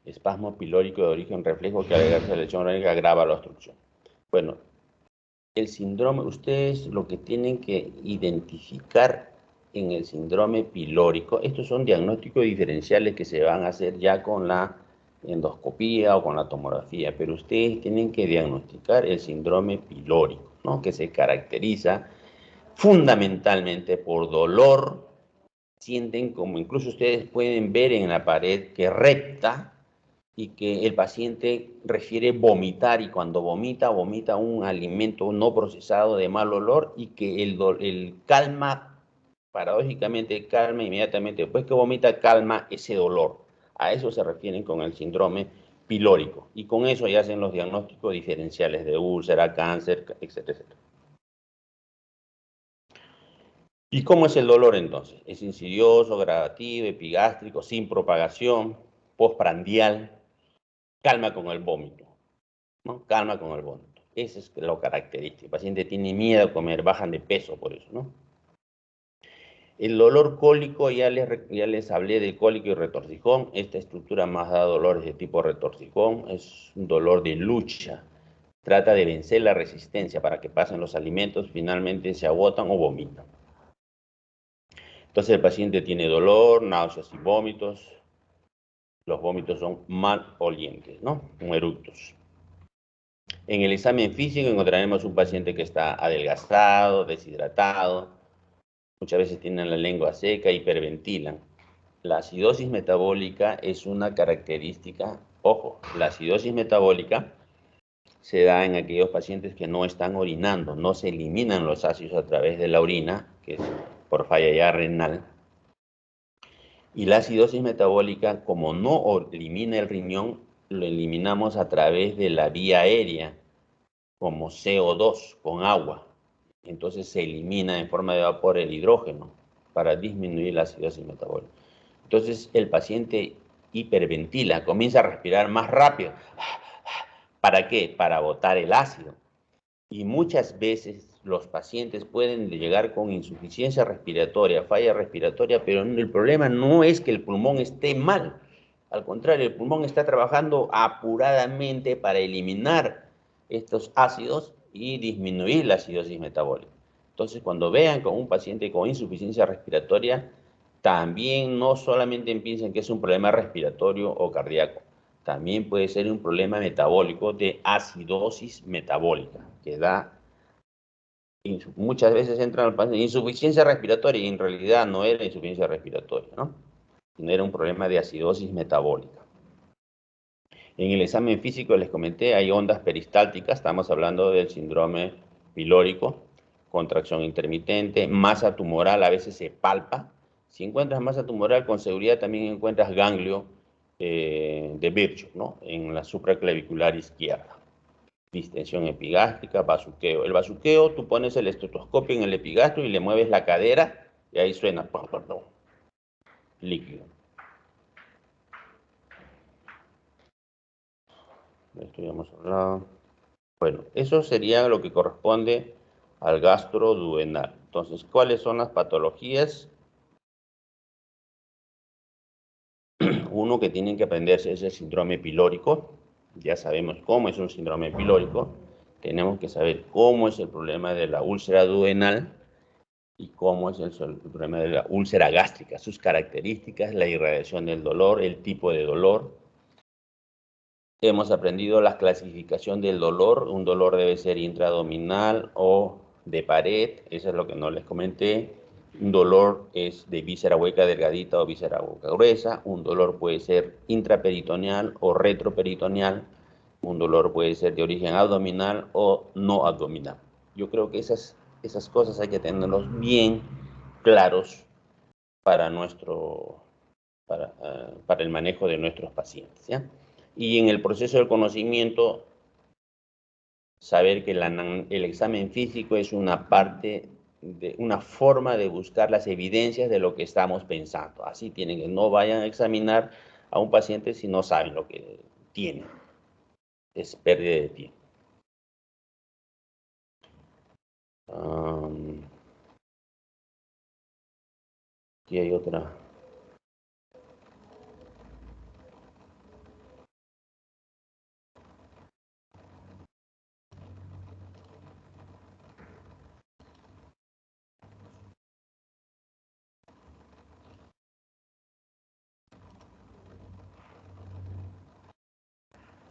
Espasmo pilórico de origen reflejo que al agregarse a la lesión orgánica agrava la obstrucción. Bueno, el síndrome, ustedes lo que tienen que identificar en el síndrome pilórico, estos son diagnósticos diferenciales que se van a hacer ya con la endoscopía o con la tomografía, pero ustedes tienen que diagnosticar el síndrome pilórico, ¿no? Que se caracteriza fundamentalmente por dolor. Sienten como incluso ustedes pueden ver en la pared que repta y que el paciente refiere vomitar, y cuando vomita, vomita un alimento no procesado de mal olor, y que el calma, paradójicamente calma inmediatamente después que vomita, calma ese dolor. A eso se refieren con el síndrome pilórico, y con eso ya hacen los diagnósticos diferenciales de úlcera, cáncer, etcétera, etcétera. ¿Y cómo es el dolor entonces? Es insidioso, gradativo, epigástrico, sin propagación, postprandial, calma con el vómito, ¿no? Calma con el vómito. Eso es lo característico. El paciente tiene miedo a comer, bajan de peso por eso, ¿no? El dolor cólico, ya les hablé del cólico y retorcijón. Esta estructura más da dolores de tipo retorcijón. Es un dolor de lucha. Trata de vencer la resistencia para que pasen los alimentos, finalmente se agotan o vomitan. Entonces el paciente tiene dolor, náuseas y vómitos. Los vómitos son malolientes, ¿no? Eructos. En el examen físico encontraremos un paciente que está adelgazado, deshidratado, muchas veces tienen la lengua seca, hiperventilan. La acidosis metabólica es una característica, ojo, la acidosis metabólica se da en aquellos pacientes que no están orinando, no se eliminan los ácidos a través de la orina, que es por falla ya renal. Y la acidosis metabólica, como no elimina el riñón, lo eliminamos a través de la vía aérea, como CO2 con agua. Entonces se elimina en forma de vapor el hidrógeno para disminuir la acidosis metabólica. Entonces el paciente hiperventila, comienza a respirar más rápido. ¿Para qué? Para botar el ácido. Y muchas veces los pacientes pueden llegar con insuficiencia respiratoria, falla respiratoria, pero el problema no es que el pulmón esté mal. Al contrario, el pulmón está trabajando apuradamente para eliminar estos ácidos y disminuir la acidosis metabólica. Entonces, cuando vean con un paciente con insuficiencia respiratoria, también no solamente piensen que es un problema respiratorio o cardíaco, también puede ser un problema metabólico de acidosis metabólica, que da, muchas veces entra al paciente insuficiencia respiratoria, y en realidad no era insuficiencia respiratoria, ¿no? Sino era un problema de acidosis metabólica. En el examen físico les comenté, hay ondas peristálticas, estamos hablando del síndrome pilórico, contracción intermitente, masa tumoral, a veces se palpa. Si encuentras masa tumoral, con seguridad también encuentras ganglio de Virchow, ¿no? En la supraclavicular izquierda. Distensión epigástrica, bazuqueo. El bazuqueo, tú pones el estetoscopio en el epigastrio y le mueves la cadera y ahí suena, pum, pum, pum, líquido. Esto ya hemos hablado. Bueno, eso sería lo que corresponde al gastroduodenal. Entonces, ¿cuáles son las patologías? Uno que tienen que aprenderse es el síndrome pilórico. Ya sabemos cómo es un síndrome pilórico. Tenemos que saber cómo es el problema de la úlcera duodenal y cómo es el problema de la úlcera gástrica, sus características, la irradiación del dolor, el tipo de dolor. Hemos aprendido la clasificación del dolor. Un dolor debe ser intraabdominal o de pared, eso es lo que no les comenté. Un dolor es de víscera hueca delgadita o víscera hueca gruesa. Un dolor puede ser intraperitoneal o retroperitoneal. Un dolor puede ser de origen abdominal o no abdominal. Yo creo que esas cosas hay que tenerlos bien claros para para el manejo de nuestros pacientes, ¿ya? Y en el proceso del conocimiento, saber que el examen físico es una parte, una forma de buscar las evidencias de lo que estamos pensando. Así tienen que no vayan a examinar a un paciente si no saben lo que tiene. Es pérdida de tiempo. Aquí hay otra.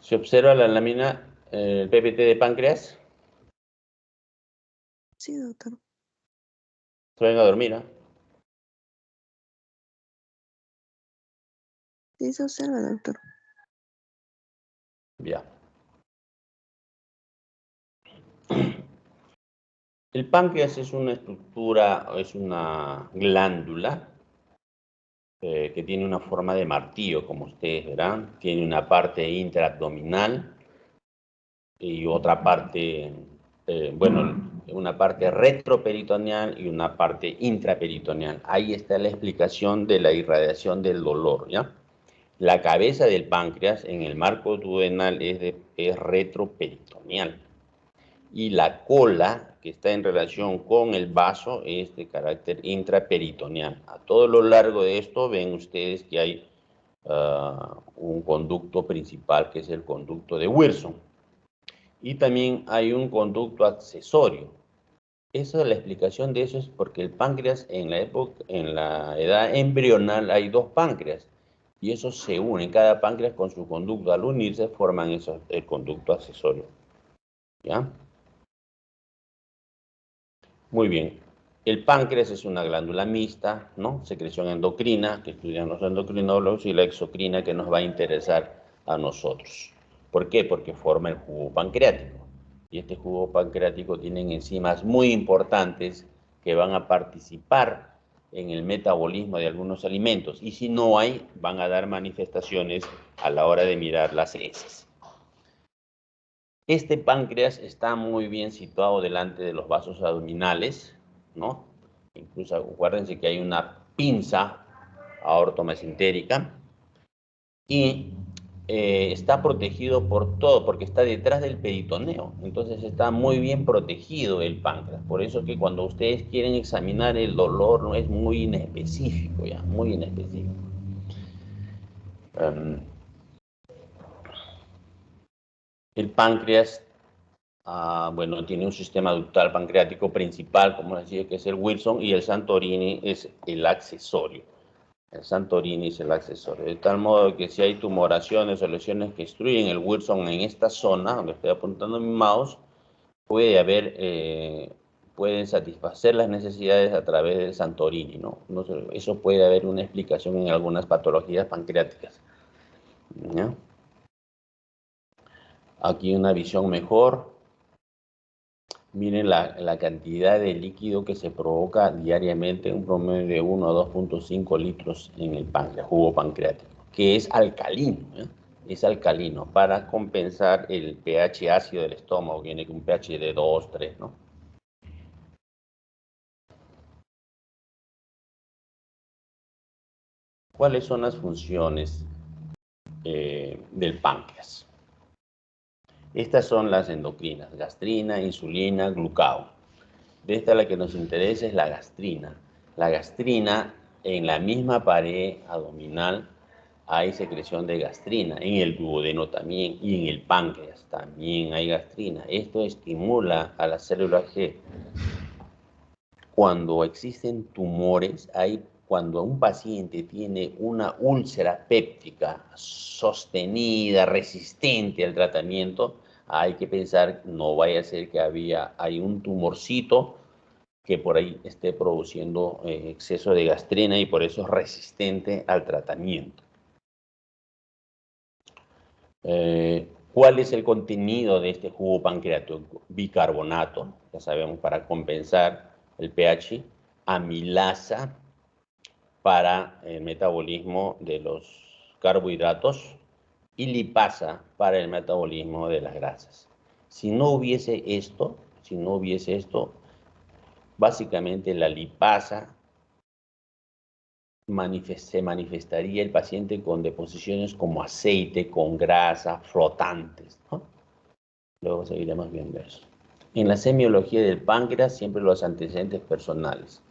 ¿Se observa la lámina, el PPT de páncreas? Sí, doctor. Se vayan a dormir, ¿ah? Sí, se observa, doctor. Ya. El páncreas es una estructura, es una glándula que tiene una forma de martillo, como ustedes verán. Tiene una parte intraabdominal y otra parte, bueno, una parte retroperitoneal y una parte intraperitoneal. Ahí está la explicación de la irradiación del dolor, ¿ya? La cabeza del páncreas en el marco duodenal es retroperitoneal y la cola que está en relación con el vaso es de carácter intraperitoneal. A todo lo largo de esto ven ustedes que hay un conducto principal que es el conducto de Wilson y también hay un conducto accesorio. Esa, la explicación de eso es porque el páncreas en la edad embrional hay dos páncreas y esos se unen, cada páncreas con su conducto, al unirse forman el conducto accesorio. ¿Ya? Muy bien. El páncreas es una glándula mixta, ¿no? Secreción endocrina, que estudian los endocrinólogos, y la exocrina, que nos va a interesar a nosotros. ¿Por qué? Porque forma el jugo pancreático. Y este jugo pancreático tiene enzimas muy importantes que van a participar en el metabolismo de algunos alimentos. Y si no hay, van a dar manifestaciones a la hora de mirar las heces. Este páncreas está muy bien situado delante de los vasos abdominales, ¿no? Incluso acuérdense que hay una pinza aortomesentérica y está protegido por todo, porque está detrás del peritoneo. Entonces está muy bien protegido el páncreas. Por eso que cuando ustedes quieren examinar el dolor no es muy inespecífico, ya, muy inespecífico. El páncreas bueno, tiene un sistema ductal pancreático principal, como decía, que es el Wilson, y el Santorini es el accesorio. El Santorini es el accesorio. De tal modo que si hay tumoraciones o lesiones que obstruyen el Wilson en esta zona, donde estoy apuntando mi mouse, puede haber, pueden satisfacer las necesidades a través del Santorini, ¿no? Eso puede haber una explicación en algunas patologías pancreáticas. ¿Ya? Aquí una visión mejor. Miren la cantidad de líquido que se provoca diariamente, un promedio de 1 a 2.5 litros en el páncreas, jugo pancreático, que es alcalino, ¿eh? Es alcalino para compensar el pH ácido del estómago, viene con un pH de 2, 3, ¿no? ¿Cuáles son las funciones del páncreas? Estas son las endocrinas, gastrina, insulina, glucagón. De esta la que nos interesa es la gastrina. La gastrina, en la misma pared abdominal hay secreción de gastrina, en el duodeno también y en el páncreas también hay gastrina. Esto estimula a las células G. Cuando existen tumores, cuando un paciente tiene una úlcera péptica sostenida, resistente al tratamiento, hay que pensar, no vaya a ser que hay un tumorcito que por ahí esté produciendo exceso de gastrina y por eso es resistente al tratamiento. ¿Cuál es el contenido de este jugo pancreático? Bicarbonato, ya sabemos, para compensar el pH, amilasa para el metabolismo de los carbohidratos y lipasa para el metabolismo de las grasas. Si no hubiese esto, básicamente la lipasa se manifestaría el paciente con deposiciones como aceite, con grasa, flotantes, ¿no? Luego seguiremos viendo eso. En la semiología del páncreas, siempre los antecedentes personales.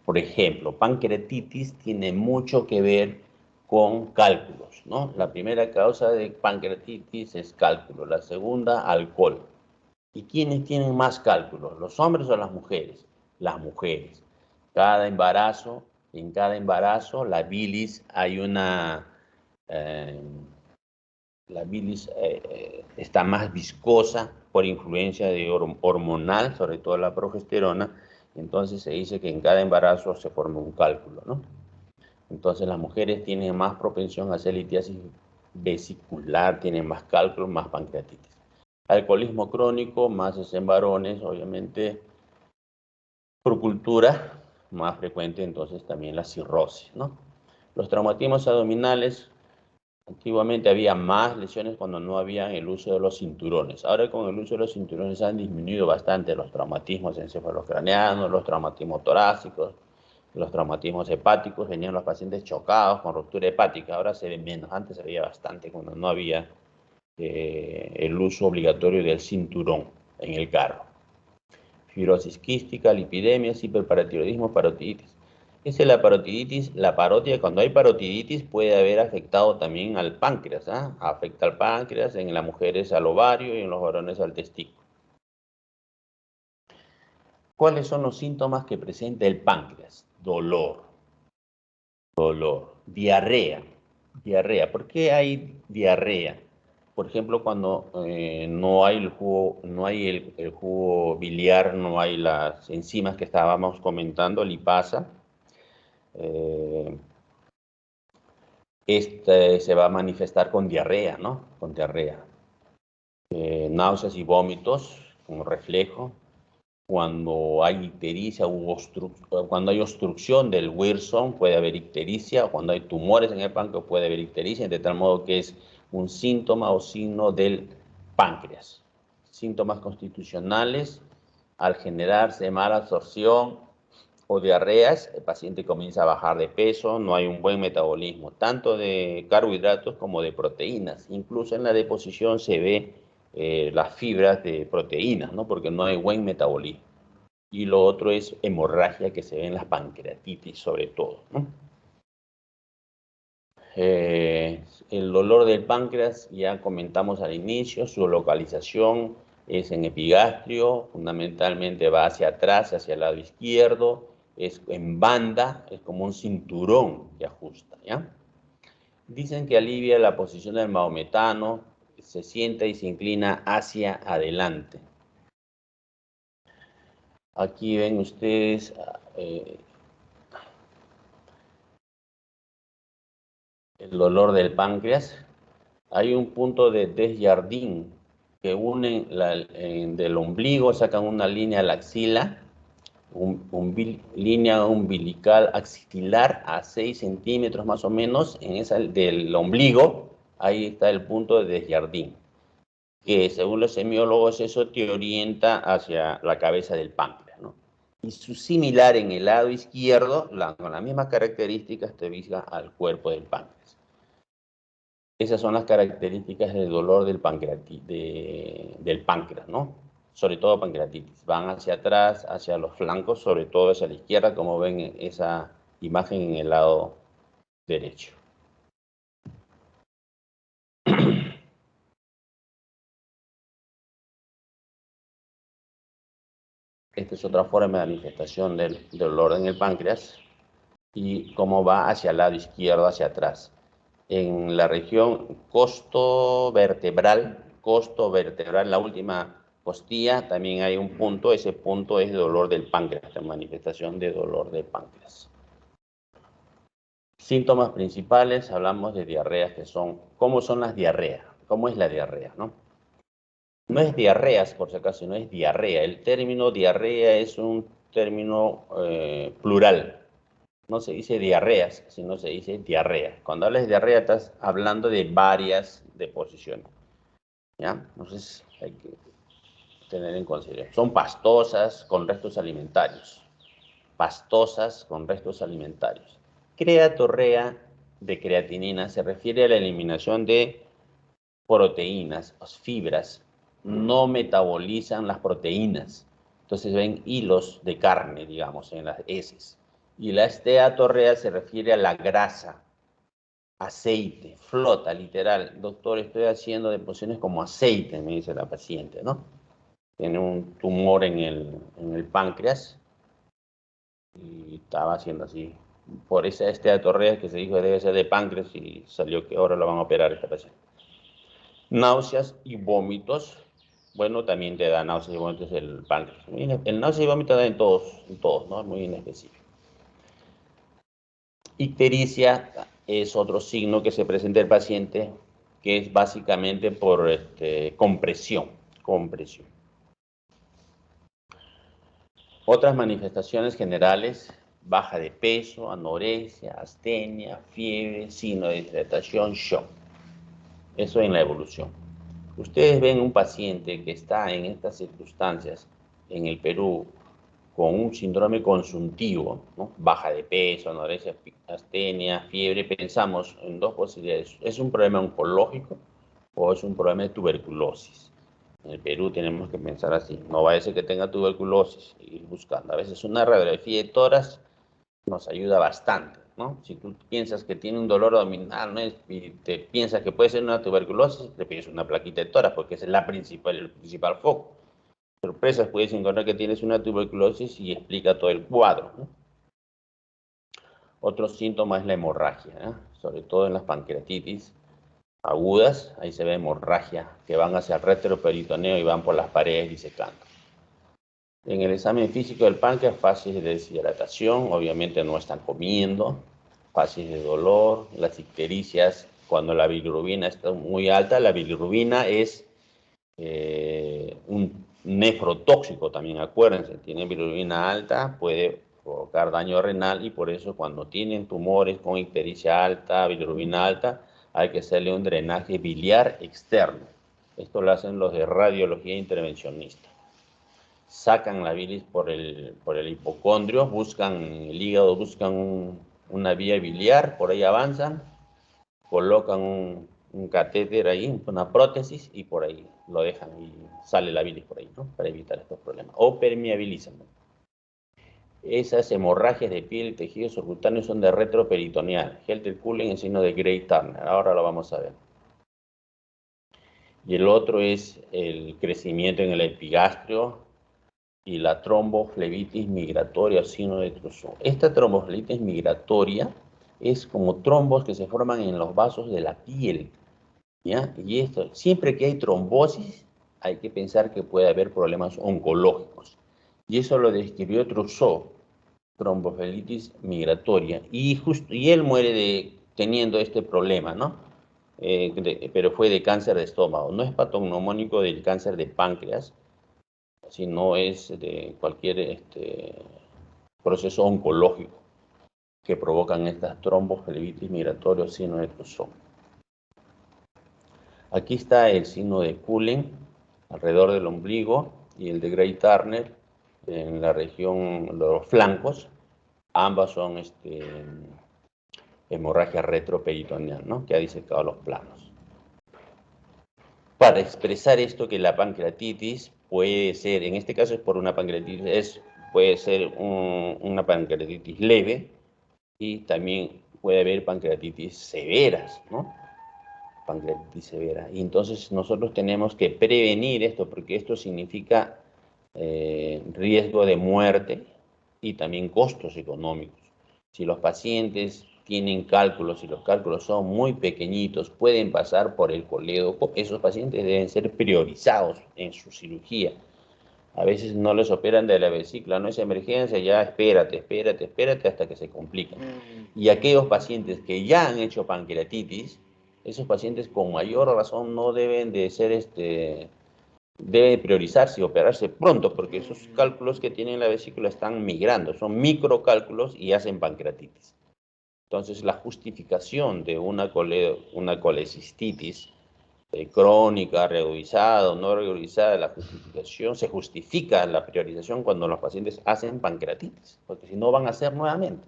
Por ejemplo, pancreatitis tiene mucho que ver con cálculos, ¿no? La primera causa de pancreatitis es cálculo, la segunda, alcohol. ¿Y quiénes tienen más cálculos, los hombres o las mujeres? Las mujeres. En cada embarazo, la bilis, hay una, la bilis está más viscosa por influencia de hormonal, sobre todo la progesterona. Entonces se dice que en cada embarazo se forma un cálculo, ¿no? Entonces las mujeres tienen más propensión a hacer litiasis vesicular, tienen más cálculos, más pancreatitis. Alcoholismo crónico, más es en varones, obviamente, por cultura, más frecuente entonces también la cirrosis, ¿no? Los traumatismos abdominales, antiguamente había más lesiones cuando no había el uso de los cinturones. Ahora con el uso de los cinturones han disminuido bastante los traumatismos encefalocraneanos, los traumatismos torácicos, los traumatismos hepáticos. Venían los pacientes chocados con ruptura hepática, ahora se ve menos. Antes se veía bastante cuando no había el uso obligatorio del cinturón en el carro. Fibrosis quística, lipidemias, hiperparatiroidismo, parotiditis. Esa es la parotiditis. La parotia, cuando hay parotiditis puede haber afectado también al páncreas, ¿ah? Afecta al páncreas, en las mujeres al ovario y en los varones al testículo. ¿Cuáles son los síntomas que presenta el páncreas? Dolor, diarrea. ¿Por qué hay diarrea? Por ejemplo, cuando no hay el jugo, el jugo biliar, no hay las enzimas que estábamos comentando, lipasa, se va a manifestar con diarrea, ¿no? Con diarrea. Náuseas y vómitos como reflejo. Cuando hay ictericia cuando hay obstrucción del Wilson puede haber ictericia, o cuando hay tumores en el páncreas puede haber ictericia, de tal modo que es un síntoma o signo del páncreas. Síntomas constitucionales: al generarse mala absorción o diarreas, el paciente comienza a bajar de peso, no hay un buen metabolismo, tanto de carbohidratos como de proteínas. Incluso en la deposición se ve las fibras de proteínas, ¿no? Porque no hay buen metabolismo. Y lo otro es hemorragia, que se ve en las pancreatitis sobre todo, ¿no? El dolor del páncreas, ya comentamos al inicio, su localización es en epigastrio, fundamentalmente va hacia atrás, hacia el lado izquierdo, es en banda, es como un cinturón que ajusta, ¿ya? Dicen que alivia la posición del maometano, se sienta y se inclina hacia adelante. Aquí ven ustedes el dolor del páncreas. Hay un punto de Desjardins que une del ombligo, sacan una línea a la axila, línea umbilical axilar a 6 centímetros más o menos, en esa del ombligo, ahí está el punto de Desjardins, que según los semiólogos eso te orienta hacia la cabeza del páncreas, ¿no? Y su similar en el lado izquierdo, con las mismas características, te visa al cuerpo del páncreas. Esas son las características del dolor del páncreas, ¿no? Sobre todo pancreatitis. Van hacia atrás, hacia los flancos, sobre todo hacia la izquierda, como ven en esa imagen en el lado derecho. Esta es otra forma de manifestación del dolor en el páncreas y cómo va hacia el lado izquierdo, hacia atrás. En la región costo vertebral, la última costilla, también hay un punto, ese punto es dolor del páncreas, la manifestación de dolor del páncreas. Síntomas principales, hablamos de diarreas que son, ¿cómo son las diarreas? ¿Cómo es la diarrea, no? No es diarreas, por si acaso, no es diarrea. El término diarrea es un término plural. No se dice diarreas, sino se dice diarrea. Cuando hablas de diarrea estás hablando de varias deposiciones, ¿ya? Entonces hay que tener en consideración. Son pastosas con restos alimentarios. Pastosas con restos alimentarios. Creatorrea de creatinina se refiere a la eliminación de proteínas, fibras. No metabolizan las proteínas. Entonces ven hilos de carne, digamos, en las heces. Y la esteatorrea se refiere a la grasa, aceite, flota, literal. Doctor, estoy haciendo deposiciones como aceite, me dice la paciente, ¿no? Tiene un tumor en el páncreas y estaba haciendo así. Por esa esteatorrea que se dijo que debe ser de páncreas y salió que ahora lo van a operar esta paciente. Náuseas y vómitos. Bueno, también te da náuseas y vómitos el páncreas. El náuseas y vómitos da en todos, ¿no? Es muy inespecífico. Ictericia es otro signo que se presenta en el paciente, que es básicamente por compresión. Otras manifestaciones generales: baja de peso, anorexia, astenia, fiebre, signo de deshidratación, shock. Eso en la evolución. Ustedes ven un paciente que está en estas circunstancias en el Perú con un síndrome consuntivo, ¿no? Baja de peso, anorexia, astenia, fiebre, pensamos en dos posibilidades: ¿es un problema oncológico o es un problema de tuberculosis? En el Perú tenemos que pensar así: no va a ser que tenga tuberculosis, ir buscando. A veces una radiografía de tórax nos ayuda bastante, ¿no? Si tú piensas que tiene un dolor abdominal, ¿no? Y te piensas que puede ser una tuberculosis, te pides una plaquita de tórax, porque esa es el principal foco. Sorpresas, puedes encontrar que tienes una tuberculosis y explica todo el cuadro, ¿no? Otro síntoma es la hemorragia, ¿no? Sobre todo en las pancreatitis agudas, ahí se ve hemorragia, que van hacia el retroperitoneo y van por las paredes disecando. En el examen físico del páncreas, fases de deshidratación, obviamente no están comiendo, fases de dolor, las ictericias, cuando la bilirrubina está muy alta. La bilirrubina es un nefrotóxico también, acuérdense, tiene bilirrubina alta, puede provocar daño renal, y por eso cuando tienen tumores con ictericia alta, bilirrubina alta, hay que hacerle un drenaje biliar externo. Esto lo hacen los de radiología intervencionista. Sacan la bilis por el hipocondrio, buscan el hígado, buscan una vía biliar, por ahí avanzan, colocan un catéter ahí, una prótesis, y por ahí lo dejan y sale la bilis por ahí, ¿no? Para evitar estos problemas. O permeabilizan, ¿no? Esas hemorragias de piel y tejidos subcutáneos son de retroperitoneal. Helter-Kuhlen en signo de Gray-Turner. Ahora lo vamos a ver. Y el otro es el crecimiento en el epigastrio y la tromboflebitis migratoria, signo de Trousseau. Esta tromboflebitis migratoria es como trombos que se forman en los vasos de la piel, ¿ya? Y esto, siempre que hay trombosis, hay que pensar que puede haber problemas oncológicos. Y eso lo describió Trousseau, tromboflebitis migratoria. Y él muere teniendo este problema, ¿no? Pero fue de cáncer de estómago. No es patognomónico del cáncer de páncreas, sino es de cualquier proceso oncológico que provocan estas tromboflebitis migratorias, signo de Trousseau. Aquí está el signo de Kuhlen alrededor del ombligo y el de Gray-Turner en la región, los flancos. Ambas son hemorragia retroperitoneal, ¿no? Que ha disecado los planos. Para expresar esto, que la pancreatitis puede ser, en este caso es por una pancreatitis, puede ser una pancreatitis leve, y también puede haber pancreatitis severas, ¿no? Pancreatitis severa. Y entonces nosotros tenemos que prevenir esto, porque esto significa riesgo de muerte y también costos económicos. Si los pacientes tienen cálculos y los cálculos son muy pequeñitos, pueden pasar por el colédoco, esos pacientes deben ser priorizados en su cirugía. A veces no les operan de la vesícula, no es emergencia, ya espérate hasta que se complica. Y aquellos pacientes que ya han hecho pancreatitis, esos pacientes con mayor razón no deben de ser, debe priorizarse y operarse pronto, porque esos cálculos que tienen en la vesícula están migrando, son microcálculos y hacen pancreatitis. Entonces, la justificación de una colecistitis crónica, regularizada o no regularizada, la justificación, se justifica la priorización cuando los pacientes hacen pancreatitis, porque si no van a hacer nuevamente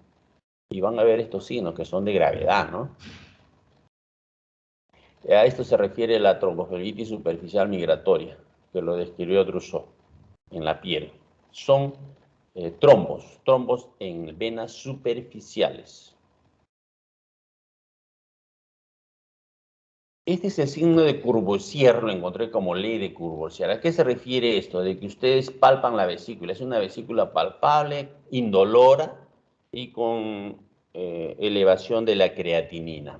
y van a ver estos signos que son de gravedad, ¿no? A esto se refiere la tromboflebitis superficial migratoria, que lo describió Trousseau en la piel. Son trombos en venas superficiales. Este es el signo de Courvoisier, lo encontré como ley de Courvoisier. ¿A qué se refiere esto? De que ustedes palpan la vesícula. Es una vesícula palpable, indolora y con elevación de la creatinina.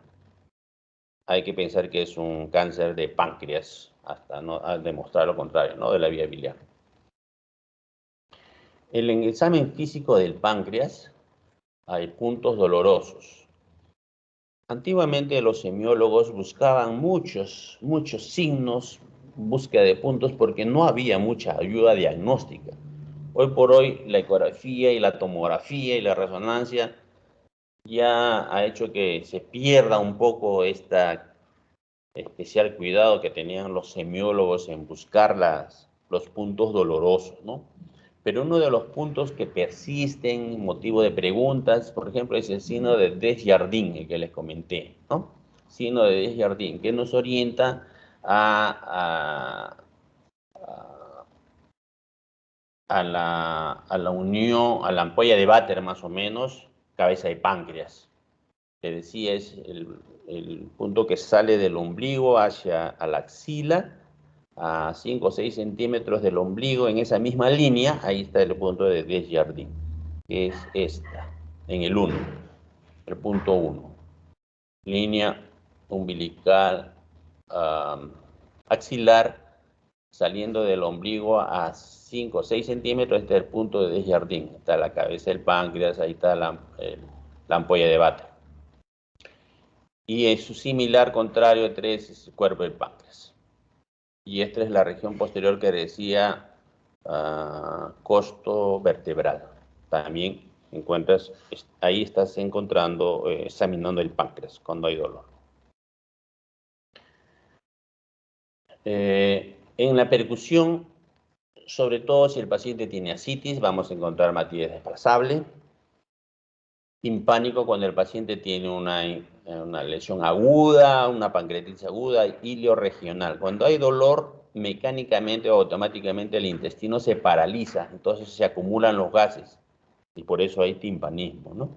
hay que pensar que es un cáncer de páncreas, hasta no demostrar lo contrario, ¿no? De la vía biliar. En el examen físico del páncreas hay puntos dolorosos. Antiguamente los semiólogos buscaban muchos signos, búsqueda de puntos, porque no había mucha ayuda diagnóstica. Hoy por hoy la ecografía y la tomografía y la resonancia ya ha hecho que se pierda un poco este especial cuidado que tenían los semiólogos en buscar los puntos dolorosos, ¿no? Pero uno de los puntos que persisten, motivo de preguntas, por ejemplo, es el signo de Desjardins, el que les comenté, ¿no? Signo de Desjardins, que nos orienta a la unión, a la ampolla de Vater más o menos, cabeza de páncreas. Te decía, es el punto que sale del ombligo hacia la axila, a 5 o 6 centímetros del ombligo, en esa misma línea, ahí está el punto de Desjardins, que es esta, en el 1, el punto 1. Línea umbilical axilar, saliendo del ombligo a 5 o 6 centímetros, este es el punto de Desjardins. Está la cabeza del páncreas, ahí está la ampolla de Vater. Y en su similar contrario 3 es el cuerpo del páncreas. Y esta es la región posterior que decía costo vertebral. También encuentras, ahí estás encontrando, examinando el páncreas cuando hay dolor. En la percusión, sobre todo si el paciente tiene ascitis, vamos a encontrar matidez desplazable. Timpánico cuando el paciente tiene una lesión aguda, una pancreatitis aguda, ilio-regional. Cuando hay dolor, mecánicamente o automáticamente el intestino se paraliza, entonces se acumulan los gases y por eso hay timpanismo, ¿no?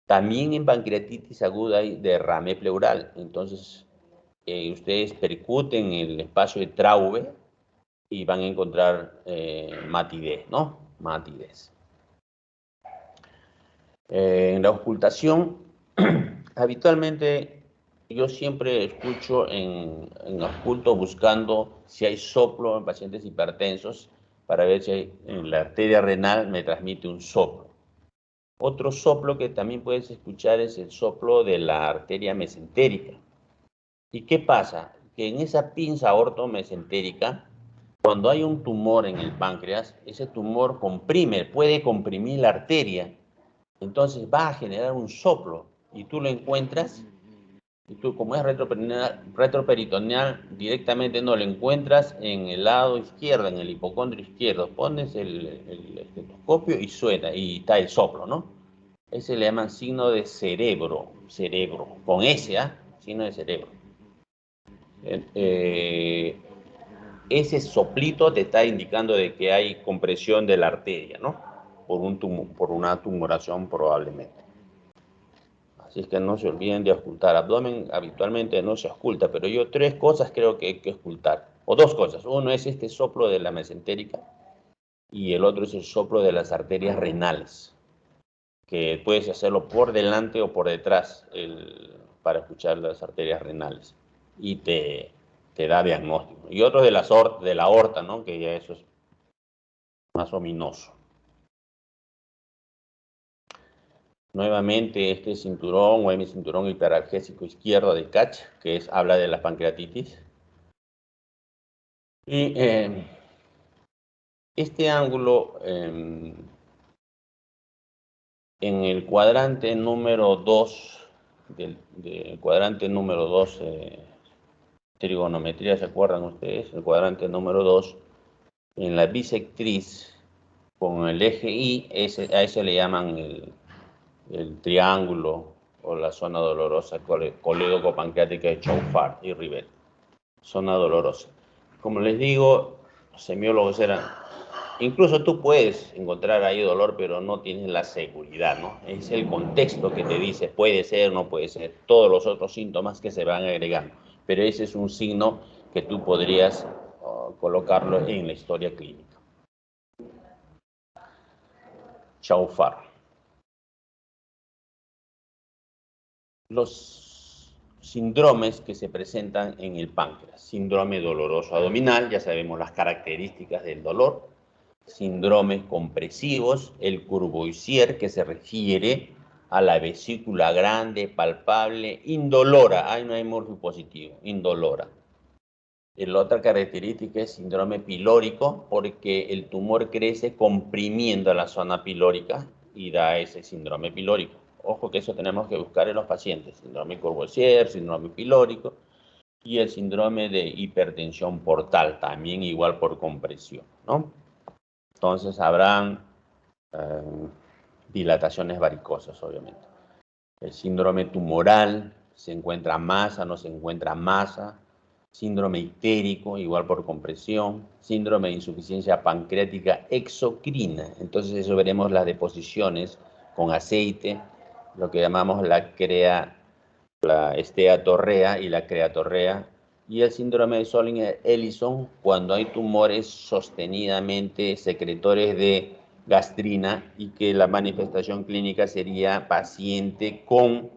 También en pancreatitis aguda hay derrame pleural, entonces ustedes percuten el espacio de Traube y van a encontrar matidez, ¿no? Matidez. En la auscultación, habitualmente yo siempre escucho en ausculto buscando si hay soplo en pacientes hipertensos para ver si en la arteria renal me transmite un soplo. Otro soplo que también puedes escuchar es el soplo de la arteria mesentérica. ¿Y qué pasa? Que en esa pinza ortomesentérica, cuando hay un tumor en el páncreas, ese tumor puede comprimir la arteria. Entonces va a generar un soplo y tú lo encuentras, y tú como es retroperitoneal, directamente no lo encuentras en el lado izquierdo, en el hipocondrio izquierdo. Pones el estetoscopio y suena, y está el soplo, ¿no? Ese le llaman signo de cerebro, con S, signo de cerebro. Ese soplito te está indicando de que hay compresión de la arteria, ¿no? Por una tumoración probablemente. Así es que no se olviden de auscultar. Abdomen habitualmente no se ausculta, pero yo 3 cosas creo que hay que auscultar. O 2 cosas. Uno es este soplo de la mesentérica y el otro es el soplo de las arterias renales, que puedes hacerlo por delante o por detrás para escuchar las arterias renales. Y te da diagnóstico. Y otro de la aorta, ¿no? Que ya eso es más ominoso. Nuevamente este cinturón o hemicinturón hiperalgésico izquierdo de Katch, que habla de la pancreatitis. Y este ángulo en el cuadrante número 2, del cuadrante número 2, trigonometría, ¿se acuerdan ustedes? El cuadrante número 2, en la bisectriz con el eje Y, a ese le llaman el triángulo o la zona dolorosa colédoco-pancreática de Chaufard y Rivet. Zona dolorosa. Como les digo, los semiólogos eran... Incluso tú puedes encontrar ahí dolor, pero no tienes la seguridad, ¿no? Es el contexto que te dice, puede ser, no puede ser, todos los otros síntomas que se van agregando. Pero ese es un signo que tú podrías colocarlo en la historia clínica. Chaufard. Los síndromes que se presentan en el páncreas. Síndrome doloroso abdominal, ya sabemos las características del dolor. Síndromes compresivos, el Courvoisier, que se refiere a la vesícula grande, palpable, indolora. Ahí no hay morfio positivo, indolora. La otra característica es síndrome pilórico, porque el tumor crece comprimiendo la zona pilórica y da ese síndrome pilórico. Ojo que eso tenemos que buscar en los pacientes. Síndrome Courvoisier, síndrome pilórico y el síndrome de hipertensión portal, también igual por compresión, ¿no? Entonces habrán dilataciones varicosas, obviamente. El síndrome tumoral, se encuentra masa, no se encuentra masa. Síndrome ictérico, igual por compresión. Síndrome de insuficiencia pancreática exocrina. Entonces eso veremos las deposiciones con aceite, lo que llamamos la esteatorrea y la creatorrea. Y el síndrome de Zollinger-Ellison, cuando hay tumores sostenidamente secretores de gastrina y que la manifestación clínica sería paciente con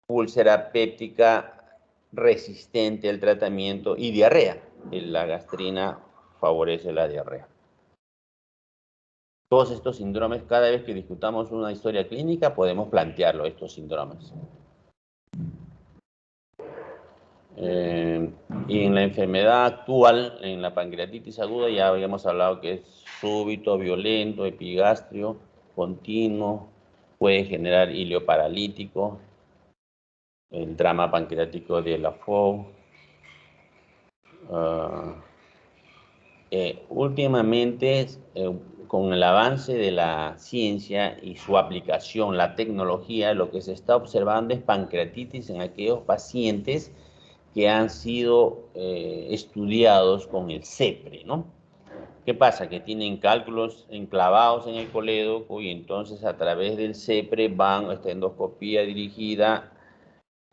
úlcera péptica resistente al tratamiento y diarrea. La gastrina favorece la diarrea. Todos estos síndromes, cada vez que discutamos una historia clínica, podemos plantearlo, estos síndromes. Y en la enfermedad actual, en la pancreatitis aguda, ya habíamos hablado que es súbito, violento, epigastrio, continuo, puede generar hilio paralítico, el drama pancreático de Laffoy. Últimamente, con el avance de la ciencia y su aplicación, la tecnología, lo que se está observando es pancreatitis en aquellos pacientes que han sido estudiados con el CEPRE, ¿no? ¿Qué pasa? Que tienen cálculos enclavados en el colédoco y entonces a través del CEPRE van, esta endoscopía dirigida,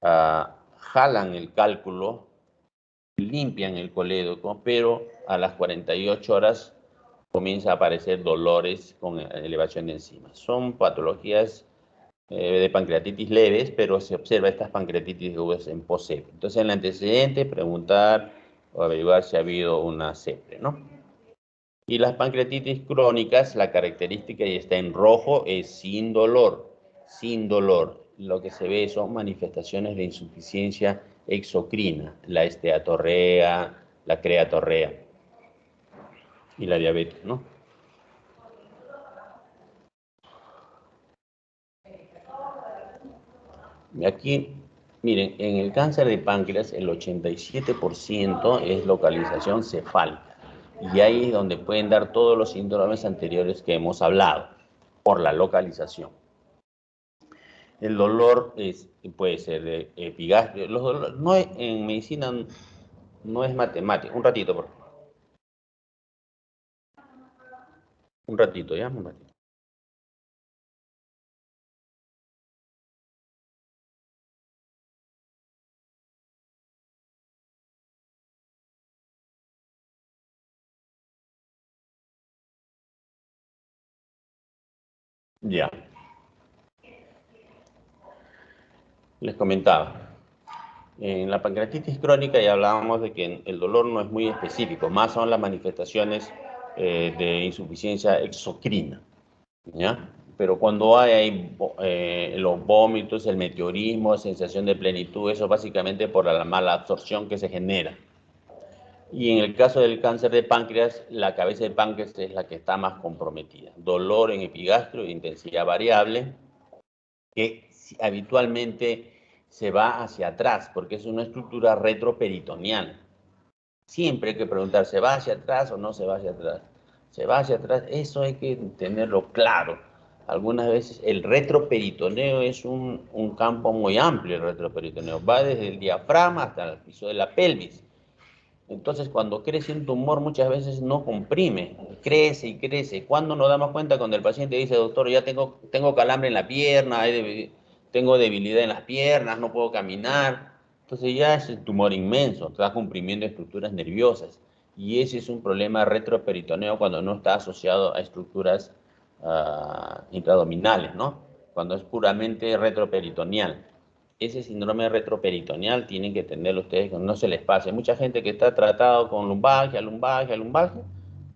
jalan el cálculo, limpian el colédoco, pero a las 48 horas comienza a aparecer dolores con elevación de enzimas. Son patologías de pancreatitis leves, pero se observa estas pancreatitis agudas en post-CEPRE. Entonces, en el antecedente, preguntar o averiguar si ha habido una CEPRE, ¿no? Y las pancreatitis crónicas, la característica, y está en rojo, es sin dolor, sin dolor. Lo que se ve son manifestaciones de insuficiencia exocrina, la esteatorrea, la creatorrea y la diabetes, ¿no? Aquí, miren, en el cáncer de páncreas el 87% es localización cefálica. Y ahí es donde pueden dar todos los síndromes anteriores que hemos hablado, por la localización. El dolor puede ser de epigastrio. Los dolores, no es, en medicina no es matemático. Un ratito, por favor. Un ratito, ¿ya? Un ratito. Ya. Les comentaba. En la pancreatitis crónica ya hablábamos de que el dolor no es muy específico, más son las manifestaciones de insuficiencia exocrina, ¿ya? Pero cuando hay los vómitos, el meteorismo, sensación de plenitud, eso básicamente por la mala absorción que se genera. Y en el caso del cáncer de páncreas, la cabeza de páncreas es la que está más comprometida. Dolor en epigastrio de intensidad variable, que habitualmente se va hacia atrás, porque es una estructura retroperitoneal. Siempre hay que preguntar, ¿se va hacia atrás o no se va hacia atrás? Se va hacia atrás, eso hay que tenerlo claro. Algunas veces el retroperitoneo es un campo muy amplio, el retroperitoneo. Va desde el diafragma hasta el piso de la pelvis. Entonces, cuando crece un tumor, muchas veces no comprime, crece y crece. ¿Cuándo nos damos cuenta? Cuando el paciente dice, doctor, ya tengo calambre en la pierna, tengo debilidad en las piernas, no puedo caminar. Entonces ya es el tumor inmenso, está comprimiendo estructuras nerviosas. Y ese es un problema retroperitoneo cuando no está asociado a estructuras intraabdominales, ¿no? Cuando es puramente retroperitoneal. ese síndrome retroperitoneal tienen que tenerlo ustedes, que no se les pase. Mucha gente que está tratado con lumbalgia,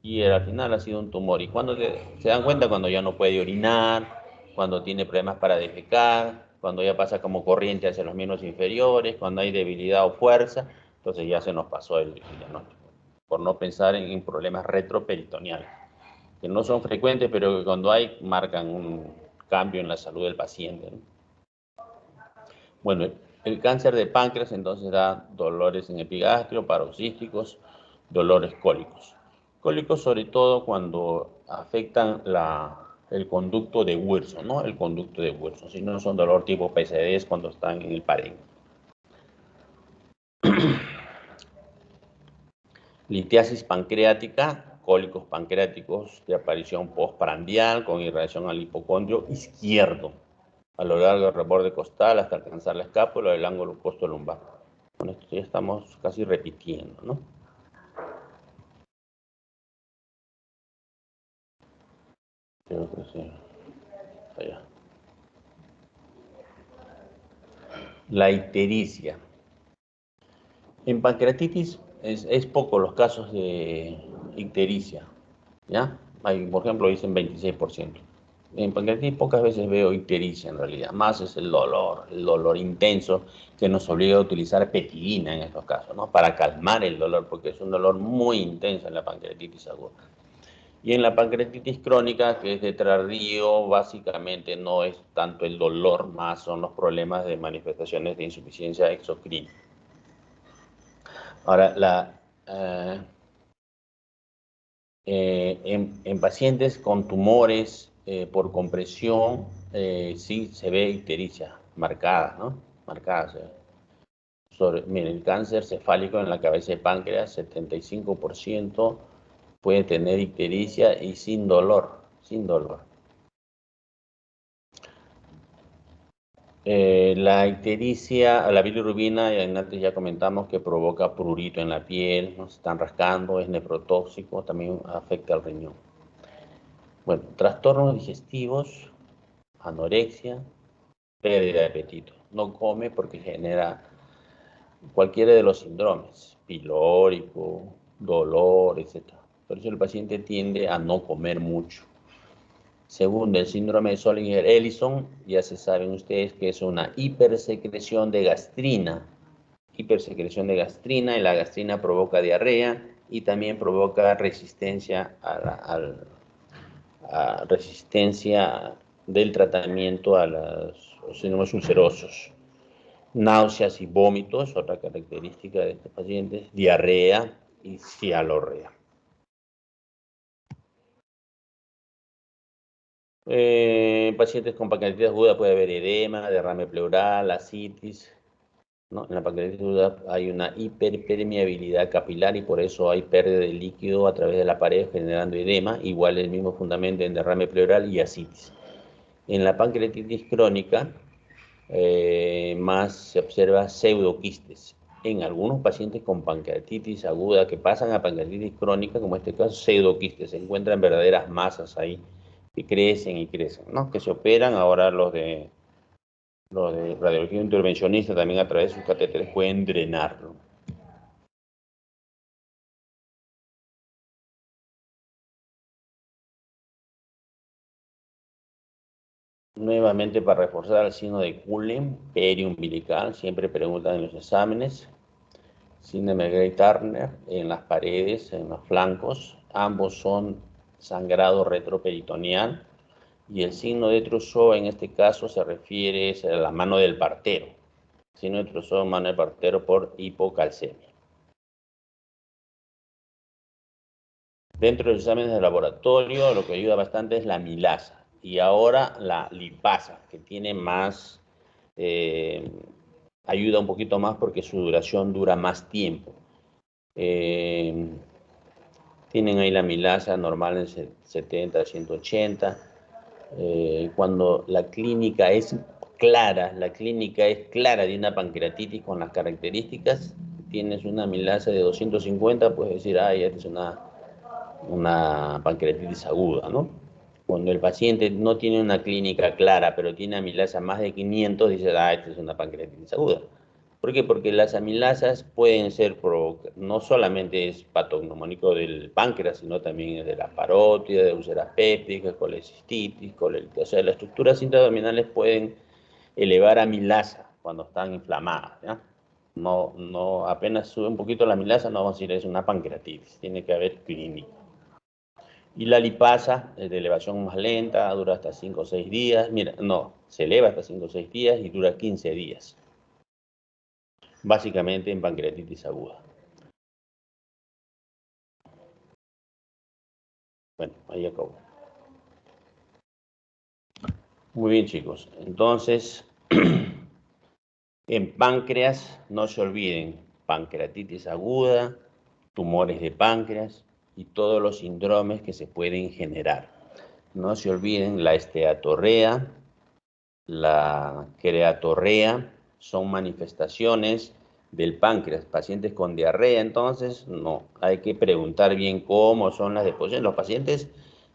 y al final ha sido un tumor. Y cuando se dan cuenta, cuando ya no puede orinar, cuando tiene problemas para defecar, cuando ya pasa como corriente hacia los miembros inferiores, cuando hay debilidad o fuerza, entonces ya se nos pasó el diagnóstico, por no pensar en problemas retroperitoneales, que no son frecuentes, pero que cuando hay marcan un cambio en la salud del paciente, ¿no? Bueno, el cáncer de páncreas entonces da dolores en epigastrio, paroxísticos, dolores cólicos. Cólicos sobre todo cuando afectan el conducto de Wilson, ¿no? El conducto de Wilson, si no son dolor tipo PCD cuando están en el parénquima. Litiasis pancreática, cólicos pancreáticos de aparición postprandial con irradiación al hipocondrio izquierdo, a lo largo del reborde costal hasta alcanzar la escápula del ángulo costolumbar. Con esto ya estamos casi repitiendo, ¿no? Creo que sí. Allá. La ictericia. En pancreatitis es poco los casos de ictericia, ¿ya? Hay, por ejemplo, dicen 26%. En pancreatitis pocas veces veo ictericia en realidad, más es el dolor intenso que nos obliga a utilizar petidina en estos casos, ¿no? Para calmar el dolor, porque es un dolor muy intenso en la pancreatitis aguda. Y en la pancreatitis crónica, que es de tardío, básicamente no es tanto el dolor, más son los problemas de manifestaciones de insuficiencia exocrina. Ahora, en pacientes con tumores por compresión, sí se ve ictericia marcada, ¿no? Marcada. Miren, el cáncer cefálico en la cabeza de páncreas, 75% puede tener ictericia y sin dolor, sin dolor. La ictericia, la bilirrubina, antes ya comentamos que provoca prurito en la piel, nos están rascando, es nefrotóxico, también afecta al riñón. Bueno, trastornos digestivos, anorexia, pérdida de apetito. No come porque genera cualquiera de los síndromes, pilórico, dolor, etc. Por eso el paciente tiende a no comer mucho. Segundo, el síndrome de Zollinger-Ellison, ya se saben ustedes que es una hipersecreción de gastrina. Hipersecreción de gastrina, y la gastrina provoca diarrea y también provoca resistencia resistencia del tratamiento a los síndromes ulcerosos. Náuseas y vómitos, otra característica de estos pacientes, diarrea y cialorrea. Pacientes con pancreatitis aguda puede haber edema, derrame pleural, ascitis, ¿no? En la pancreatitis aguda hay una hiperpermeabilidad capilar y por eso hay pérdida de líquido a través de la pared generando edema, igual el mismo fundamento en derrame pleural y ascitis. En la pancreatitis crónica más se observa pseudoquistes. En algunos pacientes con pancreatitis aguda que pasan a pancreatitis crónica, como este caso, pseudoquistes, se encuentran verdaderas masas ahí que crecen y crecen, ¿no? Que se operan. Ahora los de radiología intervencionista también a través de sus catéteres pueden drenarlo. Nuevamente, para reforzar el signo de Cullen, periumbilical, siempre preguntan en los exámenes. Síndrome de Gray-Turner en las paredes, en los flancos, ambos son sangrado retroperitoneal, y el signo de Trousseau en este caso se refiere a la mano del partero. Signo de Trousseau, mano del partero por hipocalcemia. Dentro de los exámenes de laboratorio, lo que ayuda bastante es la amilasa y ahora la lipasa, que tiene más, ayuda un poquito más porque su duración dura más tiempo. Tienen ahí la amilasa normal en 70, 180. Cuando la clínica es clara de una pancreatitis con las características, tienes una amilasa de 250, puedes decir, esta es una pancreatitis aguda, ¿no? Cuando el paciente no tiene una clínica clara, pero tiene amilasa más de 500, dice, esta es una pancreatitis aguda. ¿Por qué? Porque las amilasas pueden ser, no solamente es patognomónico del páncreas, sino también es de la parótida, de úlceras pépticas, colecistitis, o sea, las estructuras intraabdominales pueden elevar amilasa cuando están inflamadas, ¿ya? No, apenas sube un poquito la amilasa, no vamos a decir es una pancreatitis, tiene que haber clínica. Y la lipasa es de elevación más lenta, dura hasta 5 o 6 días. Mira, no, se eleva hasta 5 o 6 días y dura 15 días. Básicamente en pancreatitis aguda. Bueno, ahí acabo. Muy bien, chicos. Entonces, en páncreas, no se olviden, pancreatitis aguda, tumores de páncreas y todos los síndromes que se pueden generar. No se olviden la esteatorrea, la creatorrea, son manifestaciones del páncreas. Pacientes con diarrea, entonces, no, hay que preguntar bien cómo son las deposiciones. Los pacientes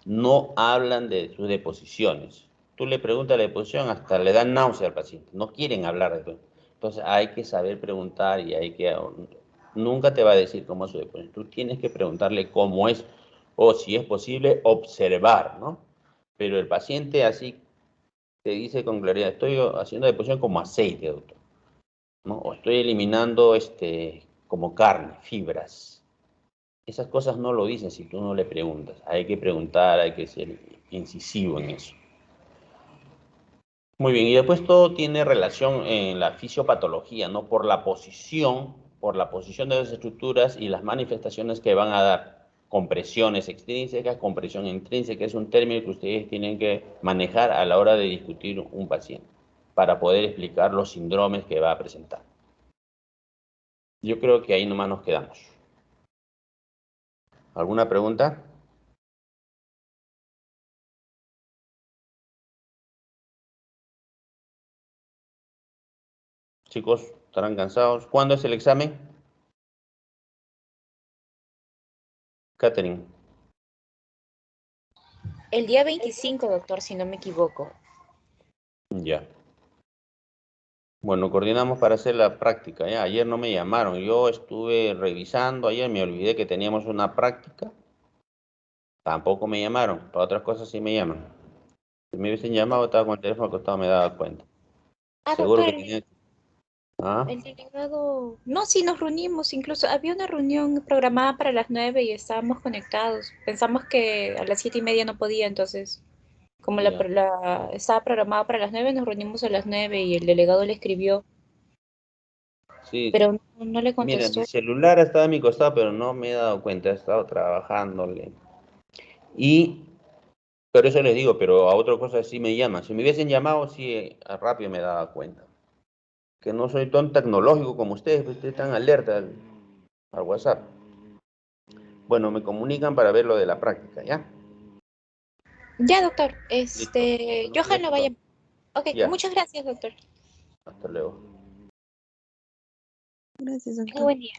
no hablan de sus deposiciones. Tú le preguntas la deposición, hasta le dan náusea al paciente. No quieren hablar de eso. Entonces, hay que saber preguntar y hay que... Nunca te va a decir cómo es su deposición. Tú tienes que preguntarle cómo es, o si es posible, observar, ¿no? Pero el paciente así te dice con claridad, estoy haciendo deposición como aceite, doctor, ¿no? O estoy eliminando como carne, fibras. Esas cosas no lo dicen si tú no le preguntas. Hay que preguntar, hay que ser incisivo en eso. Muy bien, y después todo tiene relación en la fisiopatología, ¿no? Por la posición de las estructuras y las manifestaciones que van a dar. Compresiones extrínsecas, compresión intrínseca, es un término que ustedes tienen que manejar a la hora de discutir un paciente, para poder explicar los síndromes que va a presentar. Yo creo que ahí nomás nos quedamos. ¿Alguna pregunta? Chicos, ¿estarán cansados? ¿Cuándo es el examen? Catherine. El día 25, doctor, si no me equivoco. Ya. Bueno, coordinamos para hacer la práctica, ¿ya? Ayer no me llamaron, yo estuve revisando, ayer me olvidé que teníamos una práctica, tampoco me llamaron, para otras cosas sí me llaman. Si me hubiesen llamado, estaba con el teléfono acostado, me daba cuenta. Seguro Doctor, que tenía... ¿Ah? el delegado... No, sí, nos reunimos, incluso había una reunión programada para las 9 y estábamos conectados. Pensamos que a las 7:30 no podía, entonces, como Ya. estaba programada para las 9, nos reunimos a las 9 y el delegado le escribió, Sí, pero no le mira, mi contestó. celular estaba a mi costado, pero no me he dado cuenta, he estado trabajándole. Y, por eso les digo, pero a otra cosa sí me llaman. Si me hubiesen llamado, sí, rápido me daba cuenta. Que no soy tan tecnológico como ustedes, pues ustedes están alerta al WhatsApp. Bueno, me comunican para ver lo de la práctica, ¿ya? Ya, doctor, Listo. Bueno, Johan lo cuídate vaya. entonces. Ok, Ya, muchas gracias, doctor. hasta luego. Gracias, Tenga doctor. buen día.